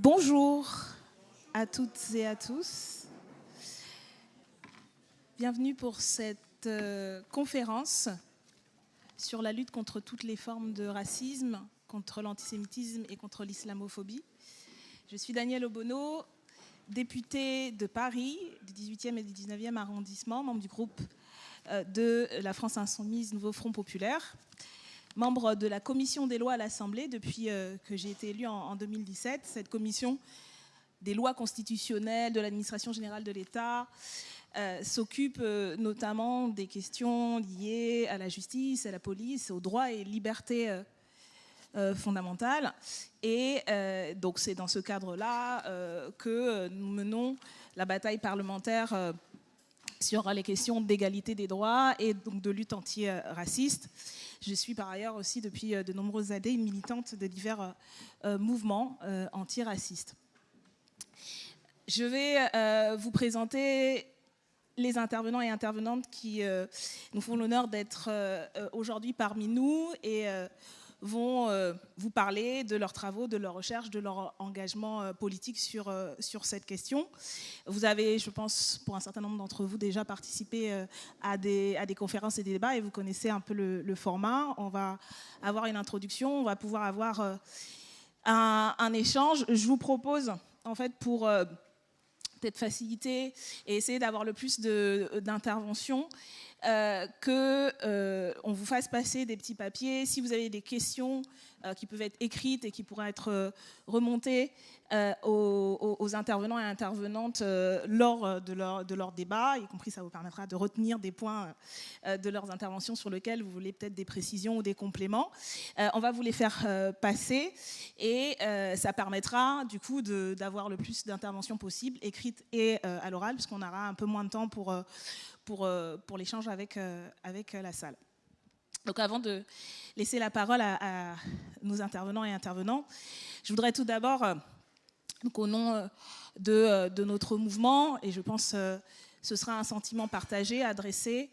Bonjour à toutes et à tous. Bienvenue pour cette conférence sur la lutte contre toutes les formes de racisme, contre l'antisémitisme et contre l'islamophobie. Je suis Danielle Obono, députée de Paris, du 18e et du 19e arrondissement, membre du groupe de la France Insoumise Nouveau Front Populaire, membre de la commission des lois à l'Assemblée depuis que j'ai été élue en 2017. Cette commission des lois constitutionnelles, de l'administration générale de l'État, s'occupe notamment des questions liées à la justice, à la police, aux droits et libertés fondamentales. Et donc c'est dans ce cadre-là que nous menons la bataille parlementaire sur les questions d'égalité des droits et donc de lutte anti-raciste. Je suis par ailleurs aussi depuis de nombreuses années une militante de divers mouvements antiracistes. Je vais vous présenter les intervenants et intervenantes qui nous font l'honneur d'être aujourd'hui parmi nous et vont vous parler de leurs travaux, de leurs recherches, de leur engagement politique sur cette question. Vous avez, je pense, pour un certain nombre d'entre vous, déjà participé à des conférences et des débats et vous connaissez un peu le format. On va avoir une introduction, on va pouvoir avoir un échange. Je vous propose, en fait, pour peut-être faciliter et essayer d'avoir le plus d'interventions, qu'on vous fasse passer des petits papiers. Si vous avez des questions qui peuvent être écrites et qui pourraient être remontées aux intervenants et intervenantes lors de leur débat, y compris ça vous permettra de retenir des points de leurs interventions sur lesquels vous voulez peut-être des précisions ou des compléments. On va vous les faire passer et ça permettra du coup d'avoir le plus d'interventions possibles, écrites et à l'oral, puisqu'on aura un peu moins de temps pour l'échange avec la salle. Donc avant de laisser la parole à nos intervenants et intervenants, je voudrais tout d'abord, au nom de notre mouvement, et je pense que ce sera un sentiment partagé, adresser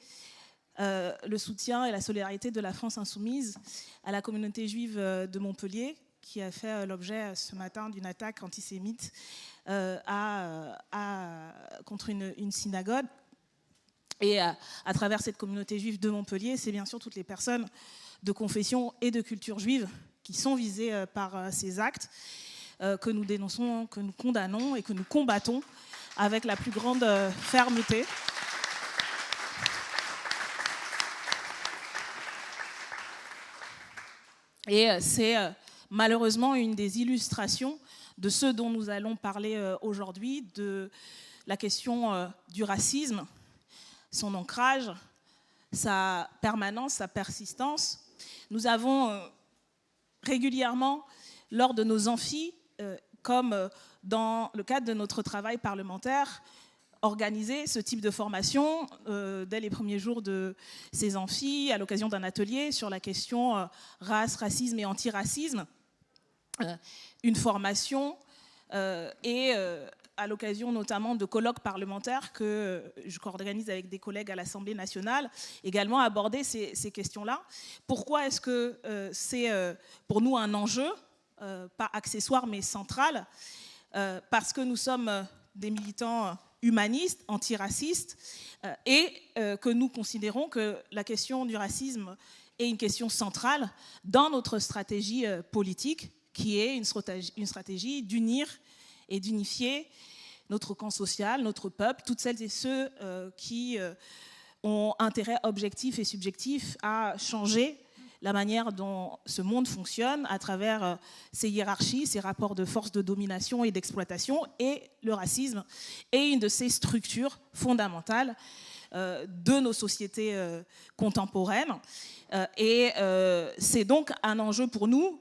le soutien et la solidarité de la France Insoumise à la communauté juive de Montpellier, qui a fait l'objet ce matin d'une attaque antisémite contre une synagogue. Et à travers cette communauté juive de Montpellier, c'est bien sûr toutes les personnes de confession et de culture juive qui sont visées par ces actes que nous dénonçons, que nous condamnons et que nous combattons avec la plus grande fermeté. Et c'est malheureusement une des illustrations de ce dont nous allons parler aujourd'hui, de la question du racisme, son ancrage, sa permanence, sa persistance. Nous avons régulièrement, lors de nos amphis, comme dans le cadre de notre travail parlementaire, organisé ce type de formation dès les premiers jours de ces amphis, à l'occasion d'un atelier sur la question race, racisme et antiracisme. Une formation et à l'occasion notamment de colloques parlementaires que je co-organise avec des collègues à l'Assemblée nationale, également aborder ces questions-là. Pourquoi est-ce que c'est pour nous un enjeu, pas accessoire mais central, parce que nous sommes des militants humanistes, antiracistes, et que nous considérons que la question du racisme est une question centrale dans notre stratégie politique, qui est une stratégie d'unir et d'unifier notre camp social, notre peuple, toutes celles et ceux qui ont intérêt objectif et subjectif à changer la manière dont ce monde fonctionne à travers ces hiérarchies, ces rapports de force, de domination et d'exploitation. Et le racisme est une de ces structures fondamentales de nos sociétés contemporaines. Et c'est donc un enjeu pour nous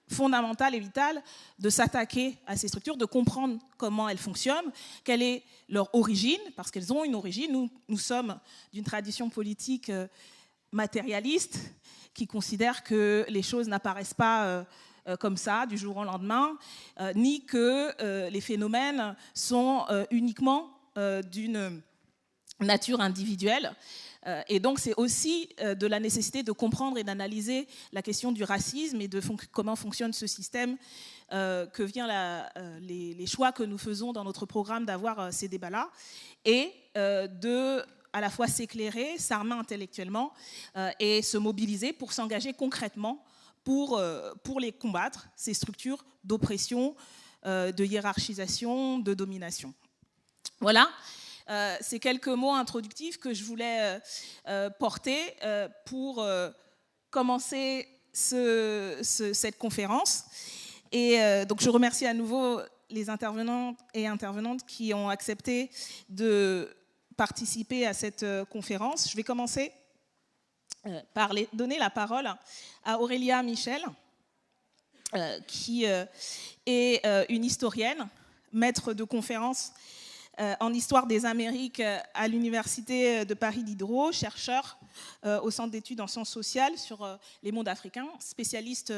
fondamental et vital de s'attaquer à ces structures, de comprendre comment elles fonctionnent, quelle est leur origine, parce qu'elles ont une origine. Nous sommes d'une tradition politique matérialiste qui considère que les choses n'apparaissent pas comme ça, du jour au lendemain, ni que les phénomènes sont uniquement d'une nature individuelle. Et donc, c'est aussi de la nécessité de comprendre et d'analyser la question du racisme et de comment fonctionne ce système que vient les choix que nous faisons dans notre programme d'avoir ces débats-là et de à la fois s'éclairer, s'armer intellectuellement et se mobiliser pour s'engager concrètement pour les combattre, ces structures d'oppression, de hiérarchisation, de domination. Voilà. Ces quelques mots introductifs que je voulais porter pour commencer cette conférence. Et donc je remercie à nouveau les intervenants et intervenantes qui ont accepté de participer à cette conférence. Je vais commencer par donner la parole à Aurélia Michel, qui est une historienne, maître de conférences en histoire des Amériques à l'Université de Paris Diderot, chercheur au Centre d'études en sciences sociales sur les mondes africains, spécialiste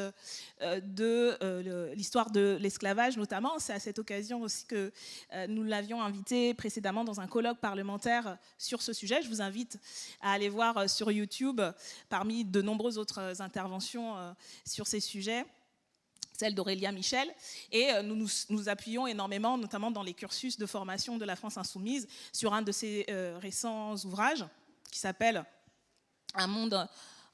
de l'histoire de l'esclavage notamment. C'est à cette occasion aussi que nous l'avions invité précédemment dans un colloque parlementaire sur ce sujet. Je vous invite à aller voir sur YouTube, parmi de nombreuses autres interventions sur ces sujets, celle d'Aurélia Michel, et nous appuyons énormément, notamment dans les cursus de formation de la France insoumise, sur un de ses récents ouvrages qui s'appelle « Un monde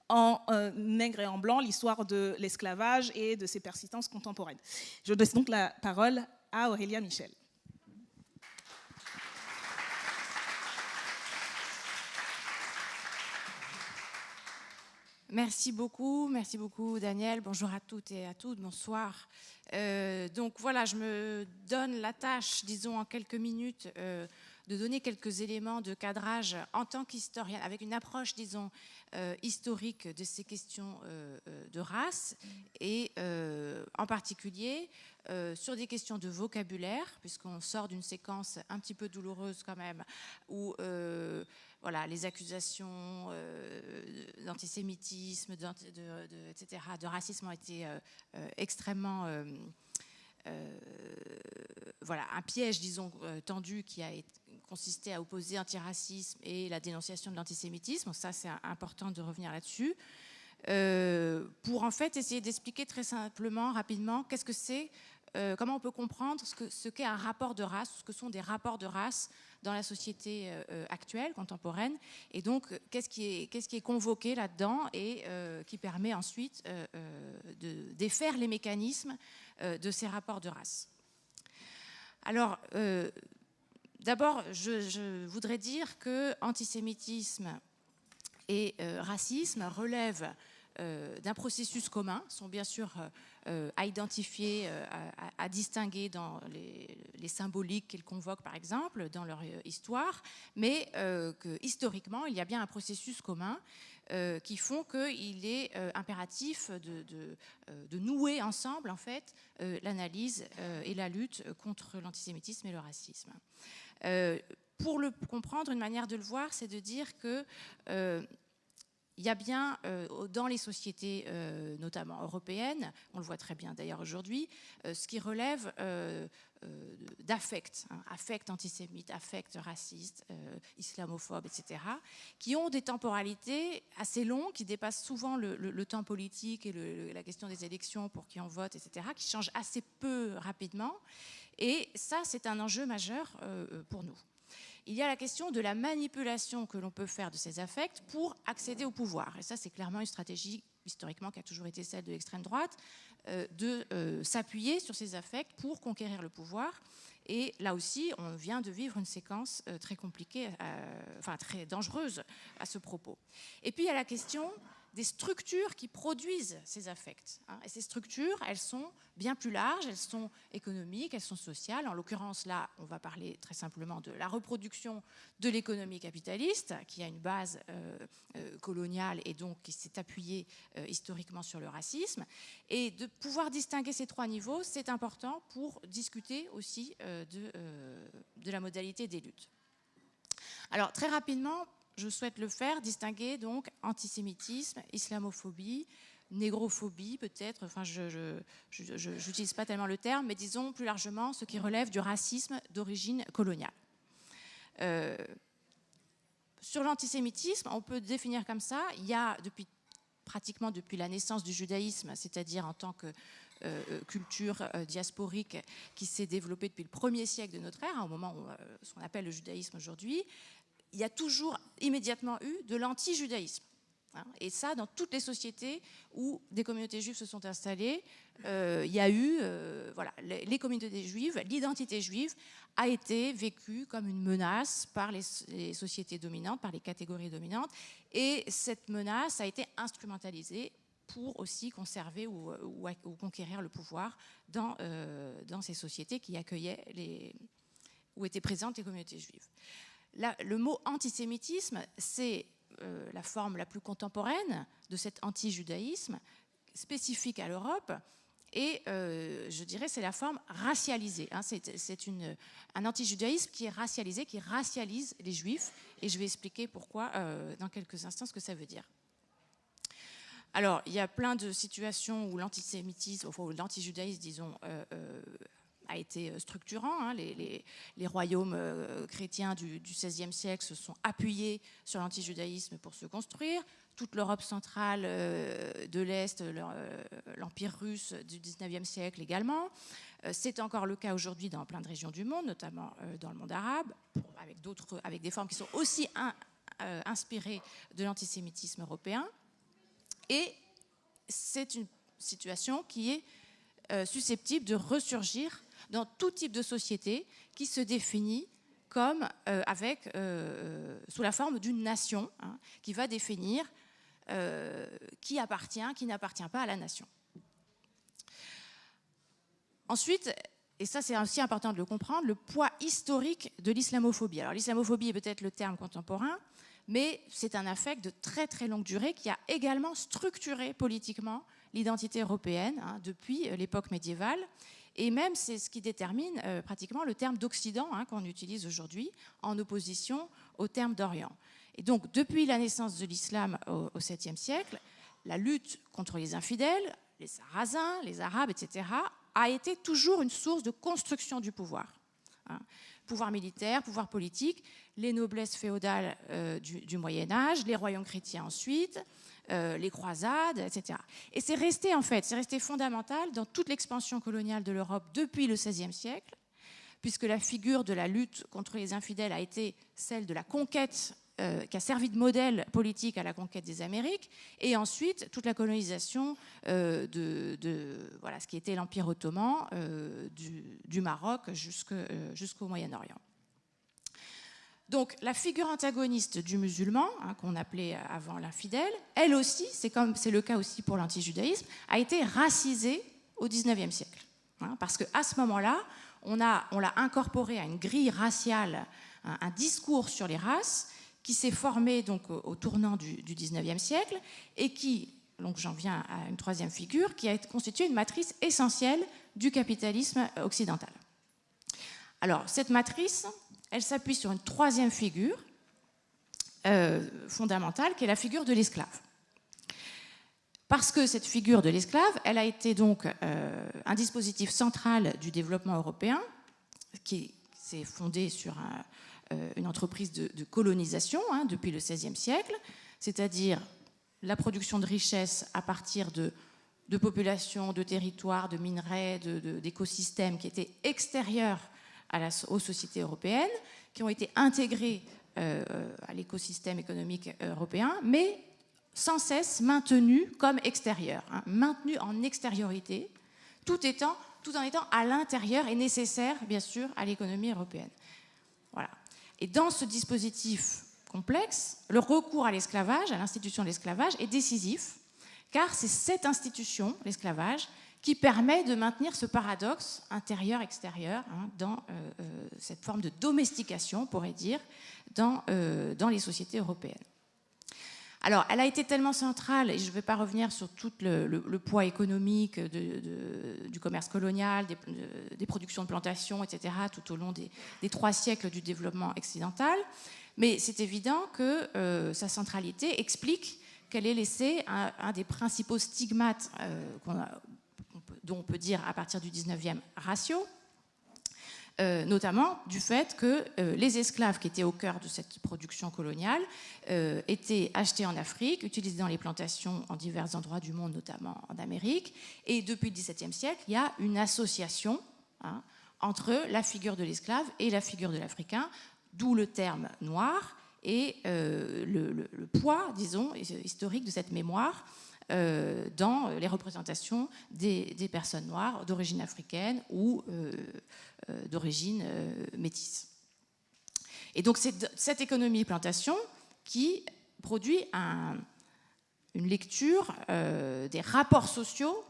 en nègre et en blanc, l'histoire de l'esclavage et de ses persistances contemporaines ». Je laisse donc la parole à Aurélia Michel. Merci beaucoup Daniel. Bonjour à toutes et à tous, bonsoir. Donc voilà, je me donne la tâche, disons en quelques minutes, de donner quelques éléments de cadrage en tant qu'historienne, avec une approche, disons, historique de ces questions de race et en particulier sur des questions de vocabulaire, puisqu'on sort d'une séquence un petit peu douloureuse quand même, où voilà, les accusations d'antisémitisme, etc., de racisme ont été extrêmement... voilà, un piège, disons, tendu qui a consisté à opposer antiracisme et la dénonciation de l'antisémitisme. Donc ça, c'est important de revenir là-dessus. Pour en fait essayer d'expliquer très simplement, rapidement, qu'est-ce que c'est, comment on peut comprendre ce qu'est un rapport de race, ce que sont des rapports de race dans la société actuelle, contemporaine, et donc qu'est-ce qui est convoqué là-dedans et qui permet ensuite de défaire les mécanismes de ces rapports de race. Alors, d'abord, je voudrais dire que antisémitisme et racisme relèvent d'un processus commun, sont bien sûr à identifier, à distinguer dans les symboliques qu'ils convoquent par exemple, dans leur histoire, mais que historiquement il y a bien un processus commun qui font qu'il est impératif de nouer ensemble en fait l'analyse et la lutte contre l'antisémitisme et le racisme. Pour le comprendre, une manière de le voir, c'est de dire que il y a bien dans les sociétés, notamment européennes, on le voit très bien d'ailleurs aujourd'hui, ce qui relève d'affects, affects antisémites, affects racistes, islamophobes, etc., qui ont des temporalités assez longues, qui dépassent souvent le temps politique et la question des élections pour qui on vote, etc., qui changent assez peu rapidement. Et ça, c'est un enjeu majeur pour nous. Il y a la question de la manipulation que l'on peut faire de ces affects pour accéder au pouvoir. Et ça, c'est clairement une stratégie, historiquement, qui a toujours été celle de l'extrême droite, de s'appuyer sur ces affects pour conquérir le pouvoir. Et là aussi, on vient de vivre une séquence très compliquée, enfin très dangereuse à ce propos. Et puis, il y a la question des structures qui produisent ces affects. Et ces structures, elles sont bien plus larges, elles sont économiques, elles sont sociales. En l'occurrence, là, on va parler très simplement de la reproduction de l'économie capitaliste, qui a une base coloniale et donc qui s'est appuyée historiquement sur le racisme. Et de pouvoir distinguer ces trois niveaux, c'est important pour discuter aussi de la modalité des luttes. Alors, très rapidement, je souhaite le faire, distinguer donc antisémitisme, islamophobie, négrophobie peut-être, enfin je n'utilise pas tellement le terme, mais disons plus largement ce qui relève du racisme d'origine coloniale. Sur l'antisémitisme, on peut définir comme ça, il y a pratiquement depuis la naissance du judaïsme, c'est-à-dire en tant que culture diasporique qui s'est développée depuis le 1er siècle de notre ère, au moment où ce qu'on appelle le judaïsme aujourd'hui, il y a toujours immédiatement eu de l'anti-judaïsme. Et ça, dans toutes les sociétés où des communautés juives se sont installées, il y a eu voilà, les communautés juives, l'identité juive a été vécue comme une menace par les sociétés dominantes, par les catégories dominantes, et cette menace a été instrumentalisée pour aussi conserver ou conquérir le pouvoir dans ces sociétés qui accueillaient où étaient présentes les communautés juives. Là, le mot antisémitisme, c'est la forme la plus contemporaine de cet anti-judaïsme spécifique à l'Europe, et je dirais c'est la forme racialisée. Hein, c'est un anti-judaïsme qui est racialisé, qui racialise les juifs, et je vais expliquer pourquoi dans quelques instants ce que ça veut dire. Alors, il y a plein de situations où l'antisémitisme, enfin, où l'anti-judaïsme, disons, a été structurant. Hein. Les royaumes chrétiens du XVIe siècle se sont appuyés sur l'antijudaïsme pour se construire. Toute l'Europe centrale de l'Est, l'Empire russe du XIXe siècle également. C'est encore le cas aujourd'hui dans plein de régions du monde, notamment dans le monde arabe, avec des formes qui sont aussi inspirées de l'antisémitisme européen. Et c'est une situation qui est susceptible de ressurgir dans tout type de société qui se définit comme sous la forme d'une nation, hein, qui va définir qui appartient, qui n'appartient pas à la nation. Ensuite, et ça c'est aussi important de le comprendre, le poids historique de l'islamophobie. Alors l'islamophobie est peut-être le terme contemporain, mais c'est un affect de très très longue durée qui a également structuré politiquement l'identité européenne, hein, depuis l'époque médiévale. Et même, c'est ce qui détermine pratiquement le terme d'Occident, hein, qu'on utilise aujourd'hui, en opposition au terme d'Orient. Et donc, depuis la naissance de l'islam au 7e siècle, la lutte contre les infidèles, les Sarrasins, les Arabes, etc., a été toujours une source de construction du pouvoir. Hein. Pouvoir militaire, pouvoir politique, les noblesses féodales du Moyen-Âge, les royaumes chrétiens ensuite, les croisades, etc. Et c'est resté fondamental dans toute l'expansion coloniale de l'Europe depuis le XVIe siècle, puisque la figure de la lutte contre les infidèles a été celle de la conquête, qui a servi de modèle politique à la conquête des Amériques, et ensuite toute la colonisation voilà, ce qui était l'Empire ottoman du Maroc jusqu'au Moyen-Orient. Donc la figure antagoniste du musulman, hein, qu'on appelait avant l'infidèle, elle aussi, c'est le cas aussi pour l'antijudaïsme, a été racisée au XIXe siècle. Hein, parce qu'à ce moment-là, on l'a incorporé à une grille raciale, un discours sur les races qui s'est formé donc au tournant du XIXe siècle et qui, donc j'en viens à une troisième figure, qui a constitué une matrice essentielle du capitalisme occidental. Alors cette matrice, elle s'appuie sur une troisième figure fondamentale, qui est la figure de l'esclave. Parce que cette figure de l'esclave, elle a été donc un dispositif central du développement européen, qui s'est fondé sur une entreprise de colonisation, hein, depuis le XVIe siècle, c'est-à-dire la production de richesses à partir de populations, de territoires, de minerais, d'écosystèmes qui étaient extérieurs aux sociétés européennes, qui ont été intégrés à l'écosystème économique européen, mais sans cesse maintenus comme extérieurs, hein, maintenus en extériorité, tout en étant à l'intérieur et nécessaire, bien sûr, à l'économie européenne. Voilà. Et dans ce dispositif complexe, le recours à l'esclavage, à l'institution de l'esclavage, est décisif, car c'est cette institution, l'esclavage, qui permet de maintenir ce paradoxe intérieur-extérieur, hein, dans cette forme de domestication, on pourrait dire, dans les sociétés européennes. Alors, elle a été tellement centrale, et je ne vais pas revenir sur tout le poids économique du commerce colonial, des productions de plantations, etc., tout au long des 3 siècles du développement occidental, mais c'est évident que sa centralité explique qu'elle ait laissé un des principaux stigmates dont on peut dire à partir du 19e ratio, notamment du fait que les esclaves qui étaient au cœur de cette production coloniale étaient achetés en Afrique, utilisés dans les plantations en divers endroits du monde, notamment en Amérique. Et depuis le XVIIe siècle, il y a une association entre la figure de l'esclave et la figure de l'Africain, d'où le terme noir et le poids, disons, historique de cette mémoire dans les représentations des personnes noires d'origine africaine ou d'origine métisse. Et donc c'est cette économie plantation qui produit une lecture des rapports sociaux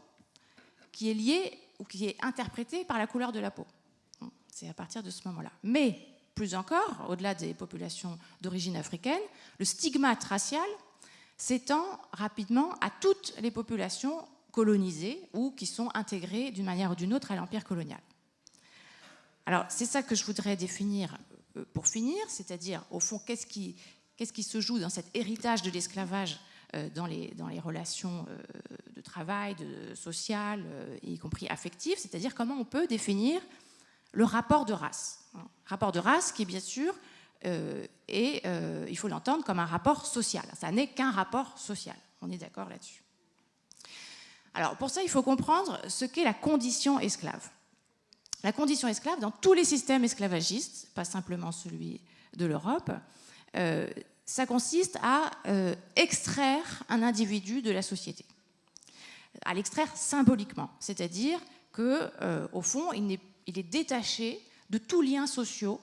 qui est liée ou qui est interprétée par la couleur de la peau. C'est à partir de ce moment-là. Mais plus encore, au-delà des populations d'origine africaine, le stigmate racial s'étend rapidement à toutes les populations colonisées ou qui sont intégrées d'une manière ou d'une autre à l'empire colonial. Alors, c'est ça que je voudrais définir pour finir, c'est-à-dire, au fond, qu'est-ce qui se joue dans cet héritage de l'esclavage dans les relations de travail, social, y compris affectives, c'est-à-dire comment on peut définir le rapport de race. Rapport de race qui, bien sûr, il faut l'entendre comme un rapport social. Ça n'est qu'un rapport social. On est d'accord là-dessus. Alors, pour ça, il faut comprendre ce qu'est la condition esclave. La condition esclave, dans tous les systèmes esclavagistes, pas simplement celui de l'Europe, ça consiste à extraire un individu de la société. À l'extraire symboliquement, c'est-à-dire qu'au fond, il est détaché de tout lien social,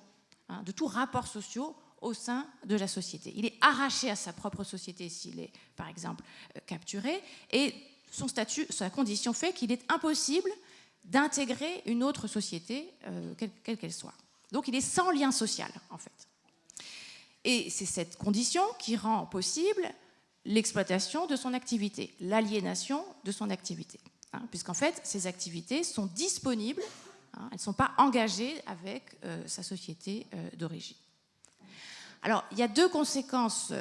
de tout rapport social au sein de la société. Il est arraché à sa propre société s'il est, par exemple, capturé, et son statut, sa condition fait qu'il est impossible d'intégrer une autre société, quelle qu'elle soit. Donc il est sans lien social, en fait. Et c'est cette condition qui rend possible l'exploitation de son activité, l'aliénation de son activité. Puisqu'en fait, ces activités sont disponibles, elles ne sont pas engagées avec sa société d'origine. Alors, il y a deux conséquences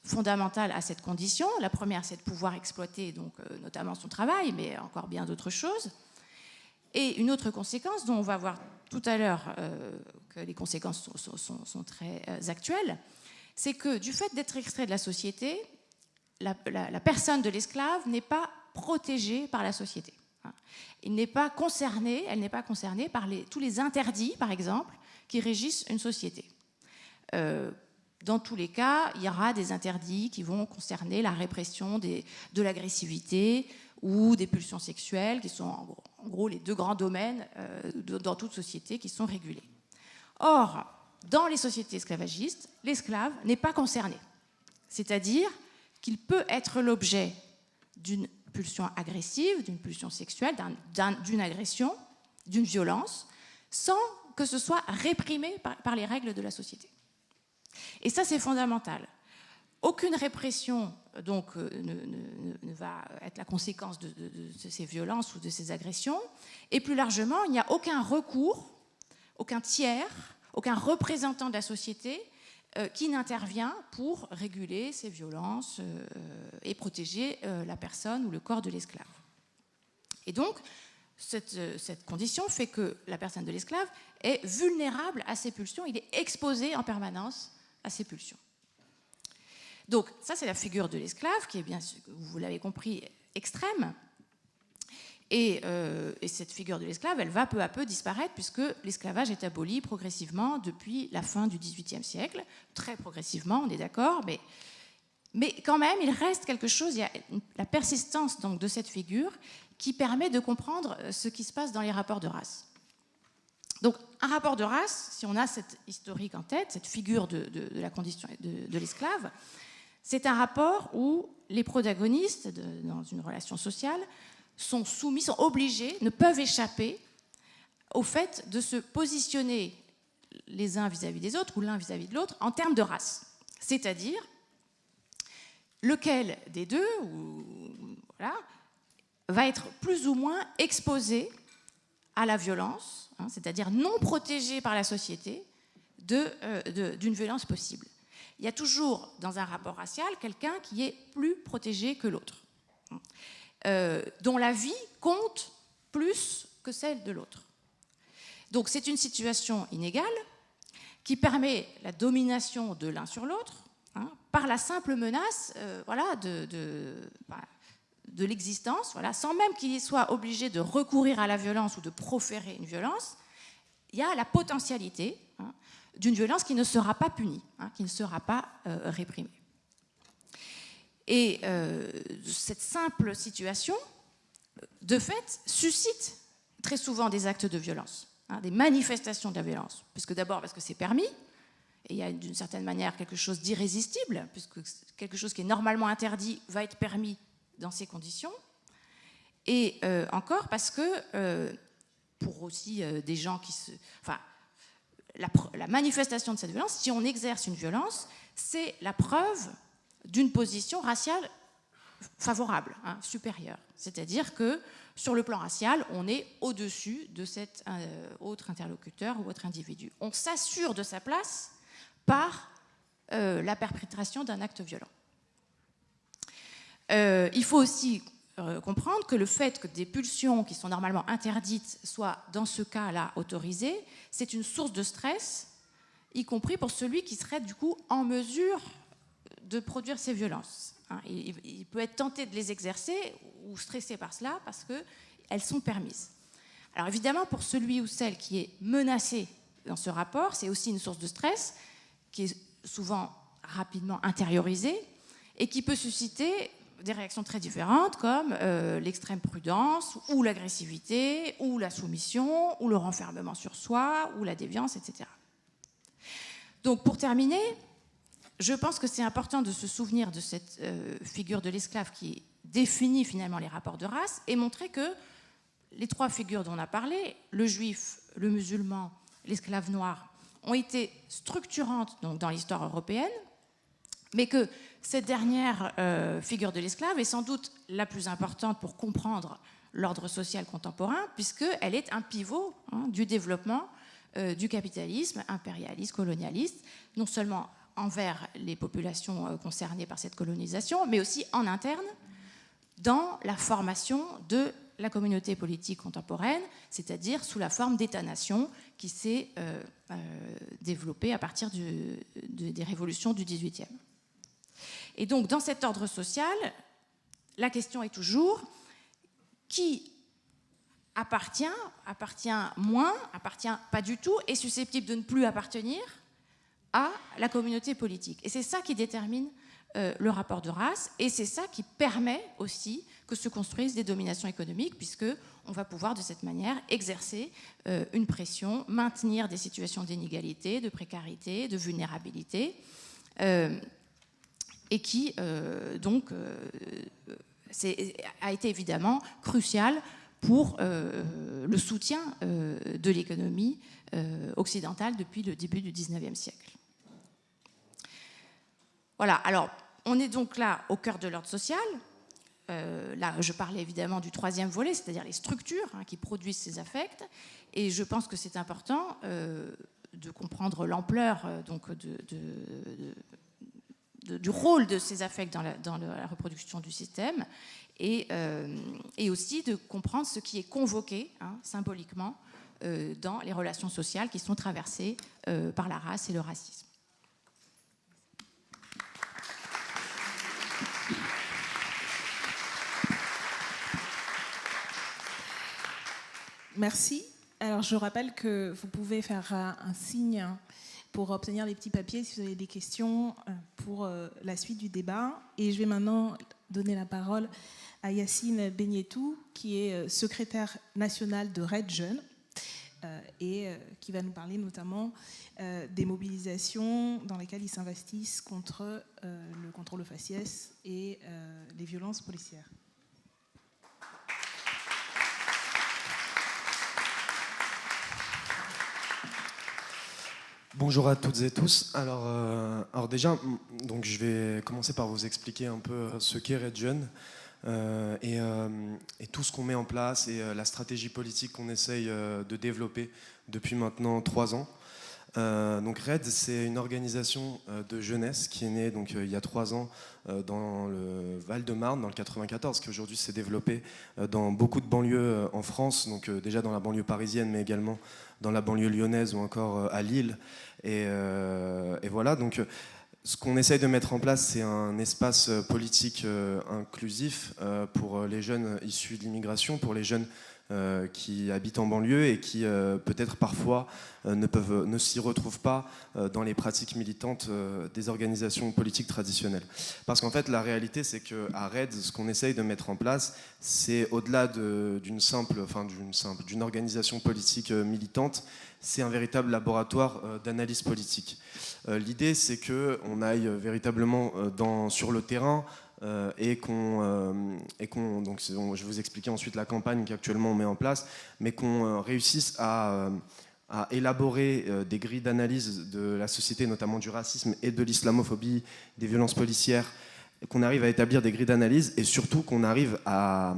fondamentale à cette condition. La première, c'est de pouvoir exploiter donc, notamment son travail, mais encore bien d'autres choses. Et une autre conséquence, dont on va voir tout à l'heure que les conséquences sont très actuelles, c'est que du fait d'être extrait de la société, la personne de l'esclave n'est pas protégée par la société. Elle n'est pas concernée par tous les interdits, par exemple, qui régissent une société. Dans tous les cas, il y aura des interdits qui vont concerner la répression de l'agressivité ou des pulsions sexuelles, qui sont en gros les deux grands domaines dans toute société qui sont régulés. Or, dans les sociétés esclavagistes, l'esclave n'est pas concerné. C'est-à-dire qu'il peut être l'objet d'une pulsion agressive, d'une pulsion sexuelle, d'une agression, d'une violence, sans que ce soit réprimé par les règles de la société. Et ça, c'est fondamental. Aucune répression donc, ne va être la conséquence de ces violences ou de ces agressions. Et plus largement, il n'y a aucun recours, aucun tiers, aucun représentant de la société qui n'intervient pour réguler ces violences et protéger la personne ou le corps de l'esclave. Et donc, cette condition fait que la personne de l'esclave est vulnérable à ces pulsions, il est exposé en permanence à ces pulsions. Donc, ça, c'est la figure de l'esclave, qui est bien, vous l'avez compris, extrême. Et cette figure de l'esclave, elle va peu à peu disparaître, puisque l'esclavage est aboli progressivement depuis la fin du XVIIIe siècle, très progressivement, on est d'accord, mais quand même, il reste quelque chose, il y a la persistance donc, de cette figure qui permet de comprendre ce qui se passe dans les rapports de race. Donc, un rapport de race, si on a cette historique en tête, cette figure de la condition de l'esclave, c'est un rapport où les protagonistes, dans une relation sociale, sont soumis, sont obligés, ne peuvent échapper au fait de se positionner les uns vis-à-vis des autres ou l'un vis-à-vis de l'autre en termes de race. C'est-à-dire, lequel des deux voilà, va être plus ou moins exposé à la violence, c'est-à-dire non protégé par la société d'une violence possible. Il y a toujours, dans un rapport racial, quelqu'un qui est plus protégé que l'autre, dont la vie compte plus que celle de l'autre. Donc c'est une situation inégale qui permet la domination de l'un sur l'autre, hein, par la simple menace voilà, de l'existence, voilà, sans même qu'il soit obligé de recourir à la violence ou de proférer une violence. Il y a la potentialité, hein, d'une violence qui ne sera pas punie, hein, qui ne sera pas réprimée. Et cette simple situation, de fait, suscite très souvent des actes de violence, hein, des manifestations de la violence. Puisque d'abord parce que c'est permis, et il y a d'une certaine manière quelque chose d'irrésistible, puisque quelque chose qui est normalement interdit va être permis dans ces conditions. Et encore parce que, pour aussi des gens qui se... Enfin, la manifestation de cette violence, si on exerce une violence, c'est la preuve d'une position raciale favorable, hein, supérieure. C'est-à-dire que sur le plan racial, on est au-dessus de cet autre interlocuteur ou autre individu. On s'assure de sa place par la perpétration d'un acte violent. Il faut aussi comprendre que le fait que des pulsions qui sont normalement interdites soient dans ce cas-là autorisées, c'est une source de stress, y compris pour celui qui serait du coup en mesure de produire ces violences. Il peut être tenté de les exercer ou stressé par cela parce qu'elles sont permises. Alors évidemment, pour celui ou celle qui est menacé dans ce rapport, c'est aussi une source de stress qui est souvent rapidement intériorisée et qui peut susciter des réactions très différentes comme l'extrême prudence ou l'agressivité ou la soumission ou le renfermement sur soi ou la déviance, etc. Donc pour terminer, je pense que c'est important de se souvenir de cette figure de l'esclave qui définit finalement les rapports de race et montrer que les trois figures dont on a parlé, le juif, le musulman, l'esclave noir, ont été structurantes donc, dans l'histoire européenne, mais que cette dernière figure de l'esclave est sans doute la plus importante pour comprendre l'ordre social contemporain, puisqu'elle est un pivot du développement du capitalisme impérialiste, colonialiste, non seulement envers les populations concernées par cette colonisation, mais aussi en interne, dans la formation de la communauté politique contemporaine, c'est-à-dire sous la forme d'État-nation qui s'est développée à partir des révolutions du XVIIIe. Et donc, dans cet ordre social, la question est toujours qui appartient moins, appartient pas du tout, est susceptible de ne plus appartenir à la communauté politique. Et c'est ça qui détermine le rapport de race, et c'est ça qui permet aussi que se construisent des dominations économiques, puisqu'on va pouvoir de cette manière exercer une pression, maintenir des situations d'inégalité, de précarité, de vulnérabilité, et qui a été évidemment crucial pour le soutien de l'économie occidentale depuis le début du XIXe siècle. Voilà, alors on est donc là au cœur de l'ordre social. Là, je parlais évidemment du troisième volet, c'est-à-dire les structures qui produisent ces affects. Et je pense que c'est important de comprendre l'ampleur du rôle de ces affects dans la reproduction du système et aussi de comprendre ce qui est convoqué symboliquement dans les relations sociales qui sont traversées par la race et le racisme. Merci. Alors, je rappelle que vous pouvez faire un signe pour obtenir les petits papiers si vous avez des questions pour la suite du débat. Et je vais maintenant donner la parole à Yacine Benietou, qui est secrétaire national de Red Jeunes et qui va nous parler notamment des mobilisations dans lesquelles ils s'investissent contre le contrôle aux faciès et les violences policières. Bonjour à toutes et tous. Alors déjà, donc je vais commencer par vous expliquer un peu ce qu'est Red Jeunes et tout ce qu'on met en place et la stratégie politique qu'on essaye de développer depuis maintenant 3 ans. Donc RAID, c'est une organisation de jeunesse qui est née donc, il y a 3 ans dans le Val-de-Marne, dans le 94, qui aujourd'hui s'est développé dans beaucoup de banlieues en France, donc déjà dans la banlieue parisienne, mais également dans la banlieue lyonnaise ou encore à Lille. Et voilà, donc ce qu'on essaye de mettre en place, c'est un espace politique inclusif pour les jeunes issus de l'immigration, pour les jeunes qui habitent en banlieue et qui peut-être parfois ne s'y retrouvent pas dans les pratiques militantes des organisations politiques traditionnelles. Parce qu'en fait, la réalité, c'est qu'à RAID, ce qu'on essaye de mettre en place, c'est au-delà d'une organisation politique militante, c'est un véritable laboratoire d'analyse politique. L'idée, c'est qu'on aille véritablement sur le terrain, donc je vais vous expliquer ensuite la campagne qu'actuellement on met en place, mais qu'on réussisse à élaborer des grilles d'analyse de la société, notamment du racisme et de l'islamophobie, des violences policières, qu'on arrive à établir des grilles d'analyse et surtout qu'on arrive à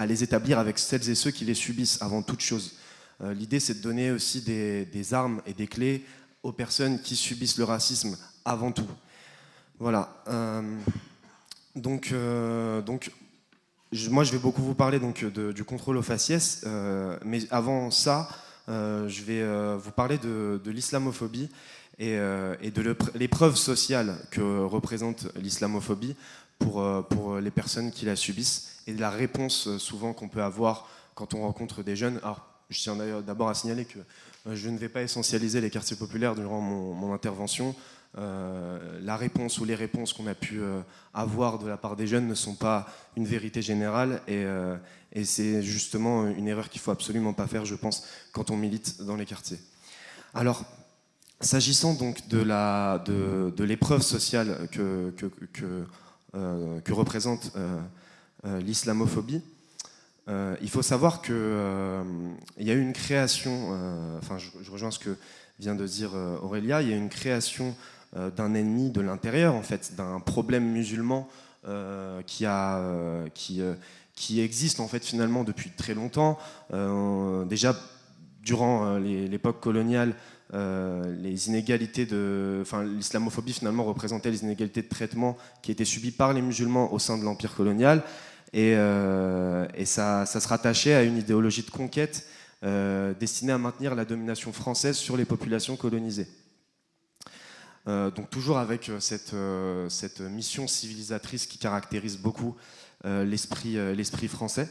les établir avec celles et ceux qui les subissent avant toute chose. L'idée, c'est de donner aussi des armes et des clés aux personnes qui subissent le racisme avant tout. Voilà. Donc, moi, je vais beaucoup vous parler donc, du contrôle aux faciès, mais avant ça, je vais vous parler de l'islamophobie et de l'épreuve sociale que représente l'islamophobie pour les personnes qui la subissent et de la réponse souvent qu'on peut avoir quand on rencontre des jeunes. Alors, je tiens d'ailleurs d'abord à signaler que je ne vais pas essentialiser les quartiers populaires durant mon intervention. La réponse ou les réponses qu'on a pu avoir de la part des jeunes ne sont pas une vérité générale et c'est justement une erreur qu'il ne faut absolument pas faire, je pense, quand on milite dans les quartiers. Alors, s'agissant donc de l'épreuve sociale que représente l'islamophobie, il faut savoir qu'il y a eu une création, je rejoins ce que vient de dire Aurélia, il y a une création d'un ennemi de l'intérieur, en fait, d'un problème musulman qui existe en fait finalement depuis très longtemps. Déjà durant l'époque coloniale, les inégalités l'islamophobie finalement représentait les inégalités de traitement qui étaient subies par les musulmans au sein de l'empire colonial, et ça se rattachait à une idéologie de conquête destinée à maintenir la domination française sur les populations colonisées. Donc toujours avec cette mission civilisatrice qui caractérise beaucoup l'esprit français,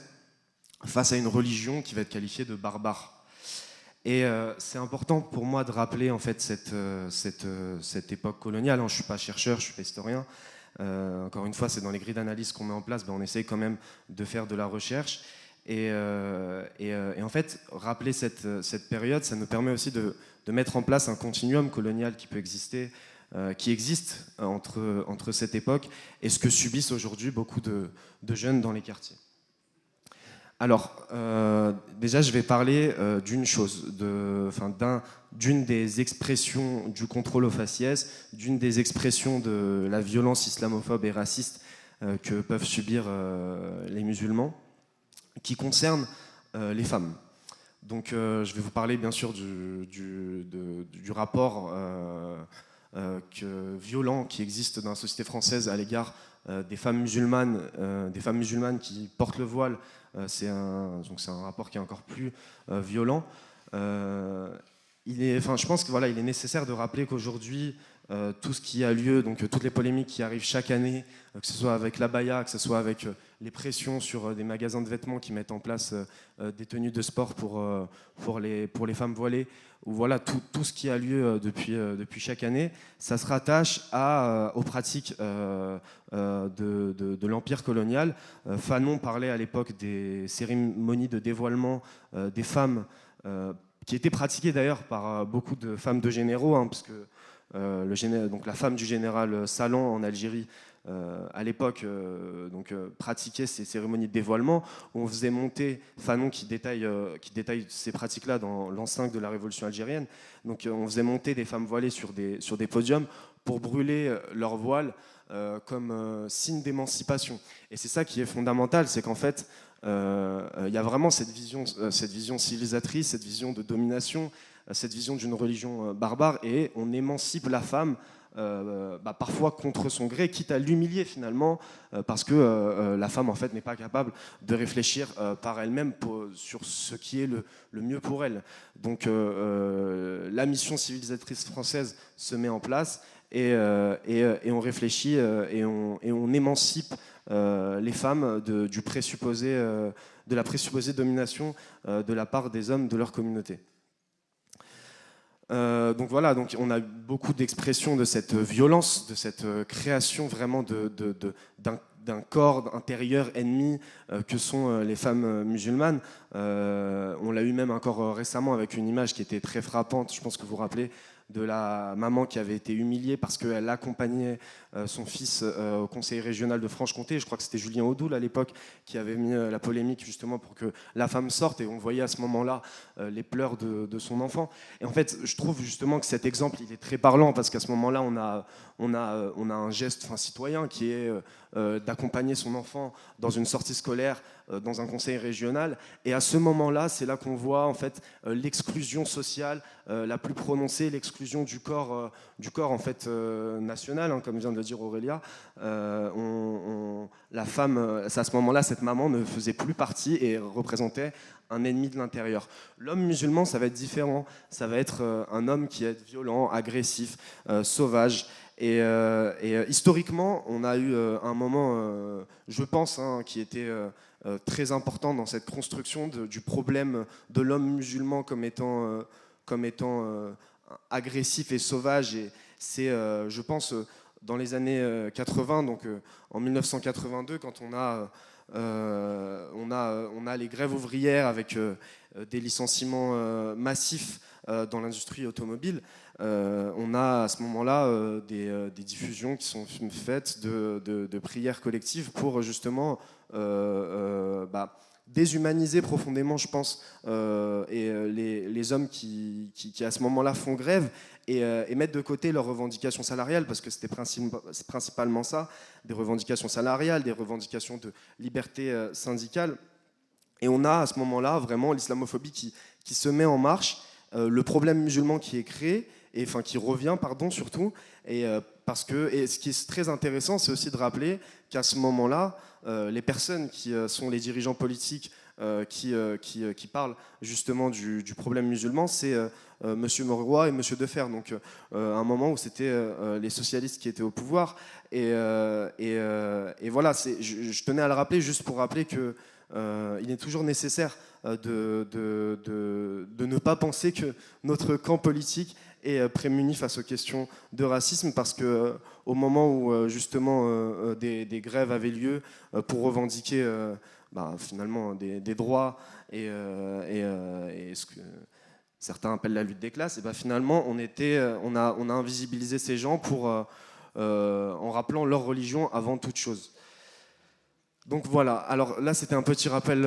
face à une religion qui va être qualifiée de barbare. Et c'est important pour moi de rappeler en fait cette époque coloniale. Je ne suis pas chercheur, je ne suis pas historien. Encore une fois, c'est dans les grilles d'analyse qu'on met en place, on essaye quand même de faire de la recherche. Et en fait, rappeler cette période, ça nous permet aussi de mettre en place un continuum colonial qui peut exister, qui existe entre cette époque et ce que subissent aujourd'hui beaucoup de jeunes dans les quartiers. Alors, déjà, je vais parler d'une chose, d'une des expressions du contrôle aux faciès, d'une des expressions de la violence islamophobe et raciste que peuvent subir les musulmans, qui concerne les femmes. Donc je vais vous parler bien sûr du rapport violent qui existe dans la société française à l'égard des femmes musulmanes qui portent le voile. C'est un rapport qui est encore plus violent. Je pense que il est nécessaire de rappeler qu'aujourd'hui, tout ce qui a lieu, donc toutes les polémiques qui arrivent chaque année, que ce soit avec l'abaya, que ce soit avec les pressions sur des magasins de vêtements qui mettent en place des tenues de sport pour les femmes voilées, ou voilà, tout ce qui a lieu depuis chaque année, ça se rattache aux pratiques de l'empire colonial. Fanon parlait à l'époque des cérémonies de dévoilement des femmes, qui étaient pratiquées d'ailleurs par beaucoup de femmes de généraux, parce que donc la femme du général Salan en Algérie, à l'époque, pratiquait ces cérémonies de dévoilement. On faisait monter, Fanon qui détaille ces pratiques-là dans l'enceinte de la révolution algérienne, donc on faisait monter des femmes voilées sur des podiums pour brûler leur voile comme signe d'émancipation. Et c'est ça qui est fondamental, c'est qu'en fait, il y a vraiment cette vision civilisatrice, cette vision de domination cette vision d'une religion barbare, et on émancipe la femme parfois contre son gré, quitte à l'humilier finalement, parce que la femme en fait n'est pas capable de réfléchir par elle-même sur ce qui est le mieux pour elle. Donc la mission civilisatrice française se met en place, et on réfléchit et on émancipe les femmes de la présupposée domination de la part des hommes de leur communauté. Donc voilà, donc on a beaucoup d'expressions de cette violence, de cette création vraiment d'un corps intérieur ennemi que sont les femmes musulmanes. On l'a eu même encore récemment avec une image qui était très frappante, je pense que vous vous rappelez, de la maman qui avait été humiliée parce qu'elle accompagnait son fils au conseil régional de Franche-Comté. Je crois que c'était Julien Audoul à l'époque qui avait mis la polémique justement pour que la femme sorte, et on voyait à ce moment-là les pleurs de son enfant. Et en fait, je trouve justement que cet exemple il est très parlant, parce qu'à ce moment-là, on a un geste citoyen qui est d'accompagner son enfant dans une sortie scolaire, dans un conseil régional. Et à ce moment-là, c'est là qu'on voit en fait l'exclusion sociale la plus prononcée, l'exclusion du corps en fait national, comme vient de le dire Aurélia. La femme, à ce moment-là, cette maman ne faisait plus partie et représentait un ennemi de l'intérieur. L'homme musulman, ça va être différent. Ça va être un homme qui est violent, agressif, sauvage. Et historiquement, on a eu un moment, je pense, qui était très important dans cette construction du problème de l'homme musulman comme étant agressif et sauvage. Et c'est, je pense, dans les années 80, donc en 1982, quand on a les grèves ouvrières avec des licenciements massifs dans l'industrie automobile. On a à ce moment-là des diffusions qui sont faites de prières collectives pour justement déshumaniser profondément, je pense, les hommes qui à ce moment-là font grève, et mettre de côté leurs revendications salariales, parce que c'est principalement ça, des revendications salariales, des revendications de liberté syndicale. Et on a à ce moment-là vraiment l'islamophobie qui se met en marche, le problème musulman qui est créé, qui revient, surtout, et ce qui est très intéressant, c'est aussi de rappeler qu'à ce moment-là, les personnes qui sont les dirigeants politiques qui parlent justement du problème musulman, c'est M. Mauroy et M. Defer, donc un moment où c'était les socialistes qui étaient au pouvoir, et voilà, je tenais à le rappeler juste pour rappeler que il est toujours nécessaire de ne pas penser que notre camp politique est prémuni face aux questions de racisme, parce que au moment où justement des grèves avaient lieu pour revendiquer finalement des droits et ce que certains appellent la lutte des classes, et finalement on a invisibilisé ces gens en rappelant leur religion avant toute chose. Donc voilà, alors là c'était un petit rappel.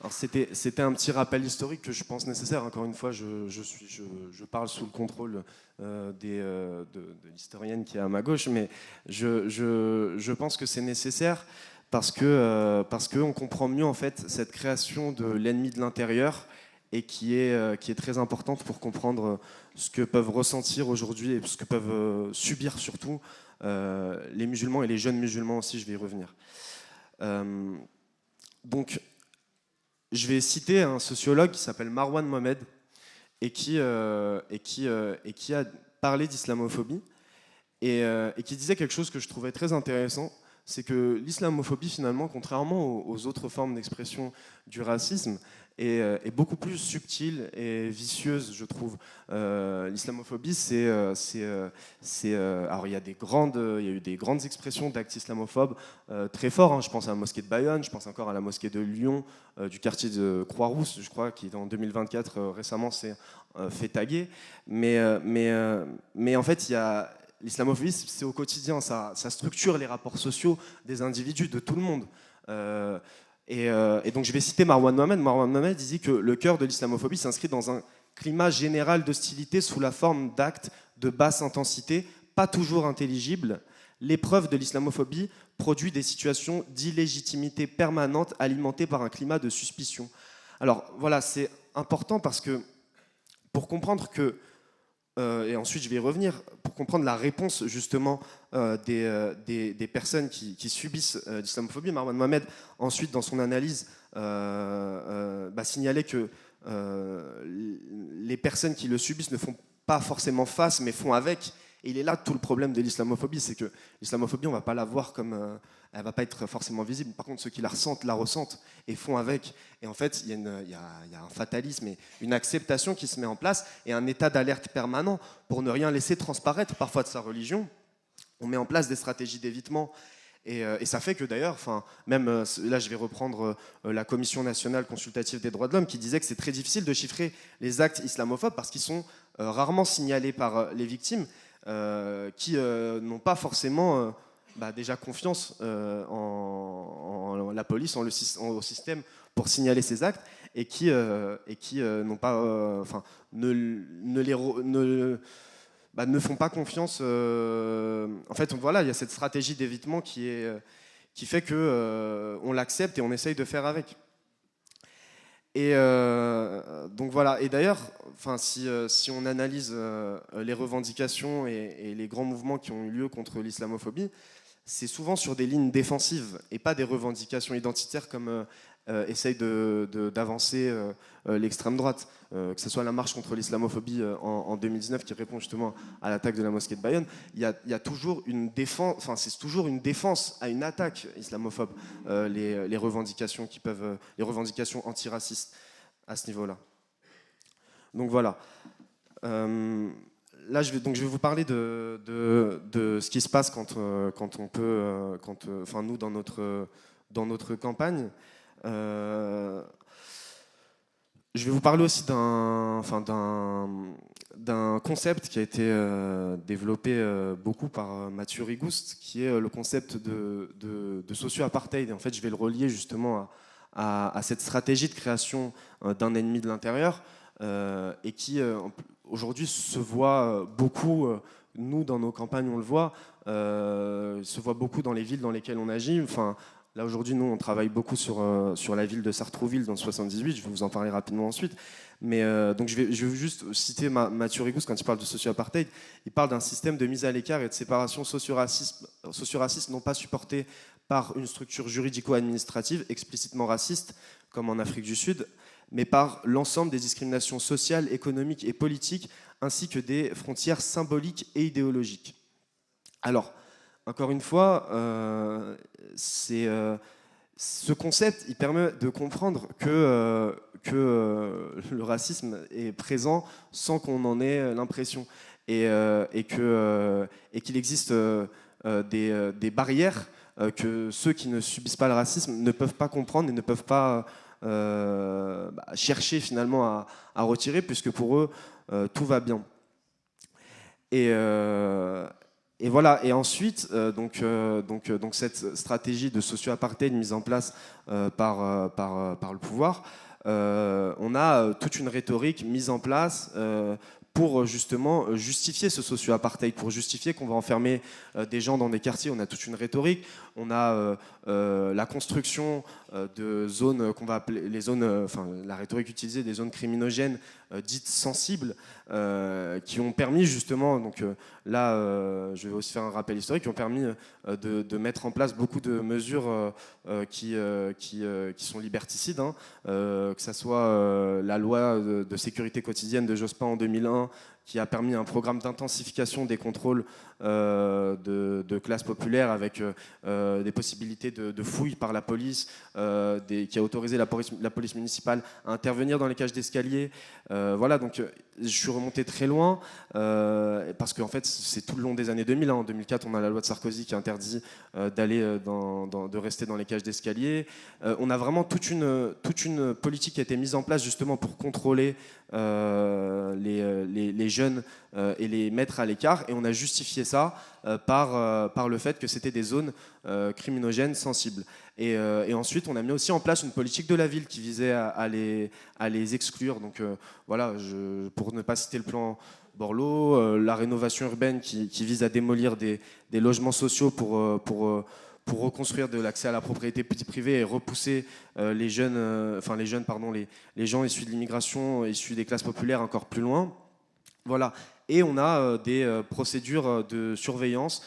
Alors c'était un petit rappel historique que je pense nécessaire. Encore une fois, je parle sous le contrôle de l'historienne qui est à ma gauche, mais je pense que c'est nécessaire parce qu'on comprend mieux en fait cette création de l'ennemi de l'intérieur, et qui est très importante pour comprendre ce que peuvent ressentir aujourd'hui et ce que peuvent subir surtout les musulmans et les jeunes musulmans aussi, je vais y revenir. Donc, je vais citer un sociologue qui s'appelle Marwan Mohamed et qui a parlé d'islamophobie et qui disait quelque chose que je trouvais très intéressant, c'est que l'islamophobie finalement, contrairement aux autres formes d'expression du racisme, est beaucoup plus subtile et vicieuse, je trouve. L'islamophobie, alors il y a eu des grandes expressions d'actes islamophobes très forts. Je pense à la mosquée de Bayonne, je pense encore à la mosquée de Lyon, du quartier de Croix-Rousse, je crois, qui en 2024 récemment s'est fait taguer. Mais en fait, l'islamophobie, c'est au quotidien, ça structure les rapports sociaux des individus, de tout le monde. Et donc je vais citer Marwan Mohamed. Marwan Mohamed dit que le cœur de l'islamophobie s'inscrit dans un climat général d'hostilité sous la forme d'actes de basse intensité, pas toujours intelligibles, L'épreuve de l'islamophobie produit des situations d'illégitimité permanente alimentées par un climat de suspicion. Alors voilà, c'est important parce que pour comprendre que, et ensuite je vais y revenir, pour comprendre la réponse justement des personnes qui subissent l'islamophobie, Marwan Mohamed, ensuite dans son analyse, signalait que les personnes qui le subissent ne font pas forcément face, mais font avec. Et il est là tout le problème de l'islamophobie, c'est que l'islamophobie, on ne va pas la voir comme... elle ne va pas être forcément visible. Par contre, ceux qui la ressentent et font avec. Et en fait, il y a un fatalisme et une acceptation qui se met en place et un état d'alerte permanent pour ne rien laisser transparaître parfois de sa religion. On met en place des stratégies d'évitement. Et ça fait que d'ailleurs, même là je vais reprendre la Commission nationale consultative des droits de l'homme qui disait que c'est très difficile de chiffrer les actes islamophobes parce qu'ils sont rarement signalés par les victimes qui n'ont pas forcément déjà confiance en la police, au système pour signaler ces actes et qui n'ont pas, ne font pas confiance. En fait, voilà, il y a cette stratégie d'évitement qui fait que on l'accepte et on essaye de faire avec. Et donc voilà. Et d'ailleurs, si on analyse les revendications et les grands mouvements qui ont eu lieu contre l'islamophobie, c'est souvent sur des lignes défensives et pas des revendications identitaires comme essaye d'avancer l'extrême droite, que ce soit la marche contre l'islamophobie en 2019 qui répond justement à l'attaque de la mosquée de Bayonne. Il y a toujours une défense, c'est toujours une défense à une attaque islamophobe, les revendications les revendications antiracistes à ce niveau-là. Donc voilà. Là, je vais vous parler de ce qui se passe quand on peut, nous dans notre campagne. Je vais vous parler aussi d'un concept qui a été développé beaucoup par Mathieu Rigouste, qui est le concept de socio-apartheid. Et en fait, je vais le relier justement à cette stratégie de création d'un ennemi de l'intérieur et qui aujourd'hui se voit beaucoup, nous dans nos campagnes on le voit, se voit beaucoup dans les villes dans lesquelles on agit. Là, aujourd'hui, nous, on travaille beaucoup sur la ville de Sartrouville dans le 78. Je vais vous en parler rapidement ensuite. Mais donc, je vais juste citer Mathieu Rigouste quand il parle de socio-apartheid. Il parle d'un système de mise à l'écart et de séparation socio-raciste non pas supporté par une structure juridico-administrative explicitement raciste, comme en Afrique du Sud, mais par l'ensemble des discriminations sociales, économiques et politiques, ainsi que des frontières symboliques et idéologiques. Alors, encore une fois, ce concept, il permet de comprendre que le racisme est présent sans qu'on en ait l'impression et qu'il existe des barrières que ceux qui ne subissent pas le racisme ne peuvent pas comprendre et ne peuvent pas chercher finalement à retirer, puisque pour eux, tout va bien. Et voilà. Et ensuite, donc cette stratégie de socio-apartheid mise en place par le pouvoir, on a toute une rhétorique mise en place pour justement justifier ce socio-apartheid, pour justifier qu'on va enfermer des gens dans des quartiers. On a toute une rhétorique. On a la construction de zones qu'on va appeler les zones, la rhétorique utilisée, des zones criminogènes dites sensibles, qui ont permis justement, donc là je vais aussi faire un rappel historique, qui ont permis de mettre en place beaucoup de mesures qui sont liberticides, que ce soit la loi de sécurité quotidienne de Jospin en 2001, qui a permis un programme d'intensification des contrôles de classes populaires avec des possibilités de fouilles par la police, qui a autorisé la police municipale à intervenir dans les cages d'escalier. Voilà, donc je suis remonté très loin parce qu'en fait c'est tout le long des années 2000. En 2004, on a la loi de Sarkozy qui interdit de rester dans les cages d'escalier. On a vraiment toute une politique qui a été mise en place justement pour contrôler les jeunes et les mettre à l'écart, et on a justifié ça par le fait que c'était des zones criminogènes sensibles. Et ensuite, on a mis aussi en place une politique de la ville qui visait à les exclure. Donc voilà, pour ne pas citer le plan Borloo, la rénovation urbaine qui vise à démolir des logements sociaux pour reconstruire de l'accès à la propriété privée et repousser les gens issus de l'immigration, issus des classes populaires encore plus loin. Voilà. Et on a des procédures de surveillance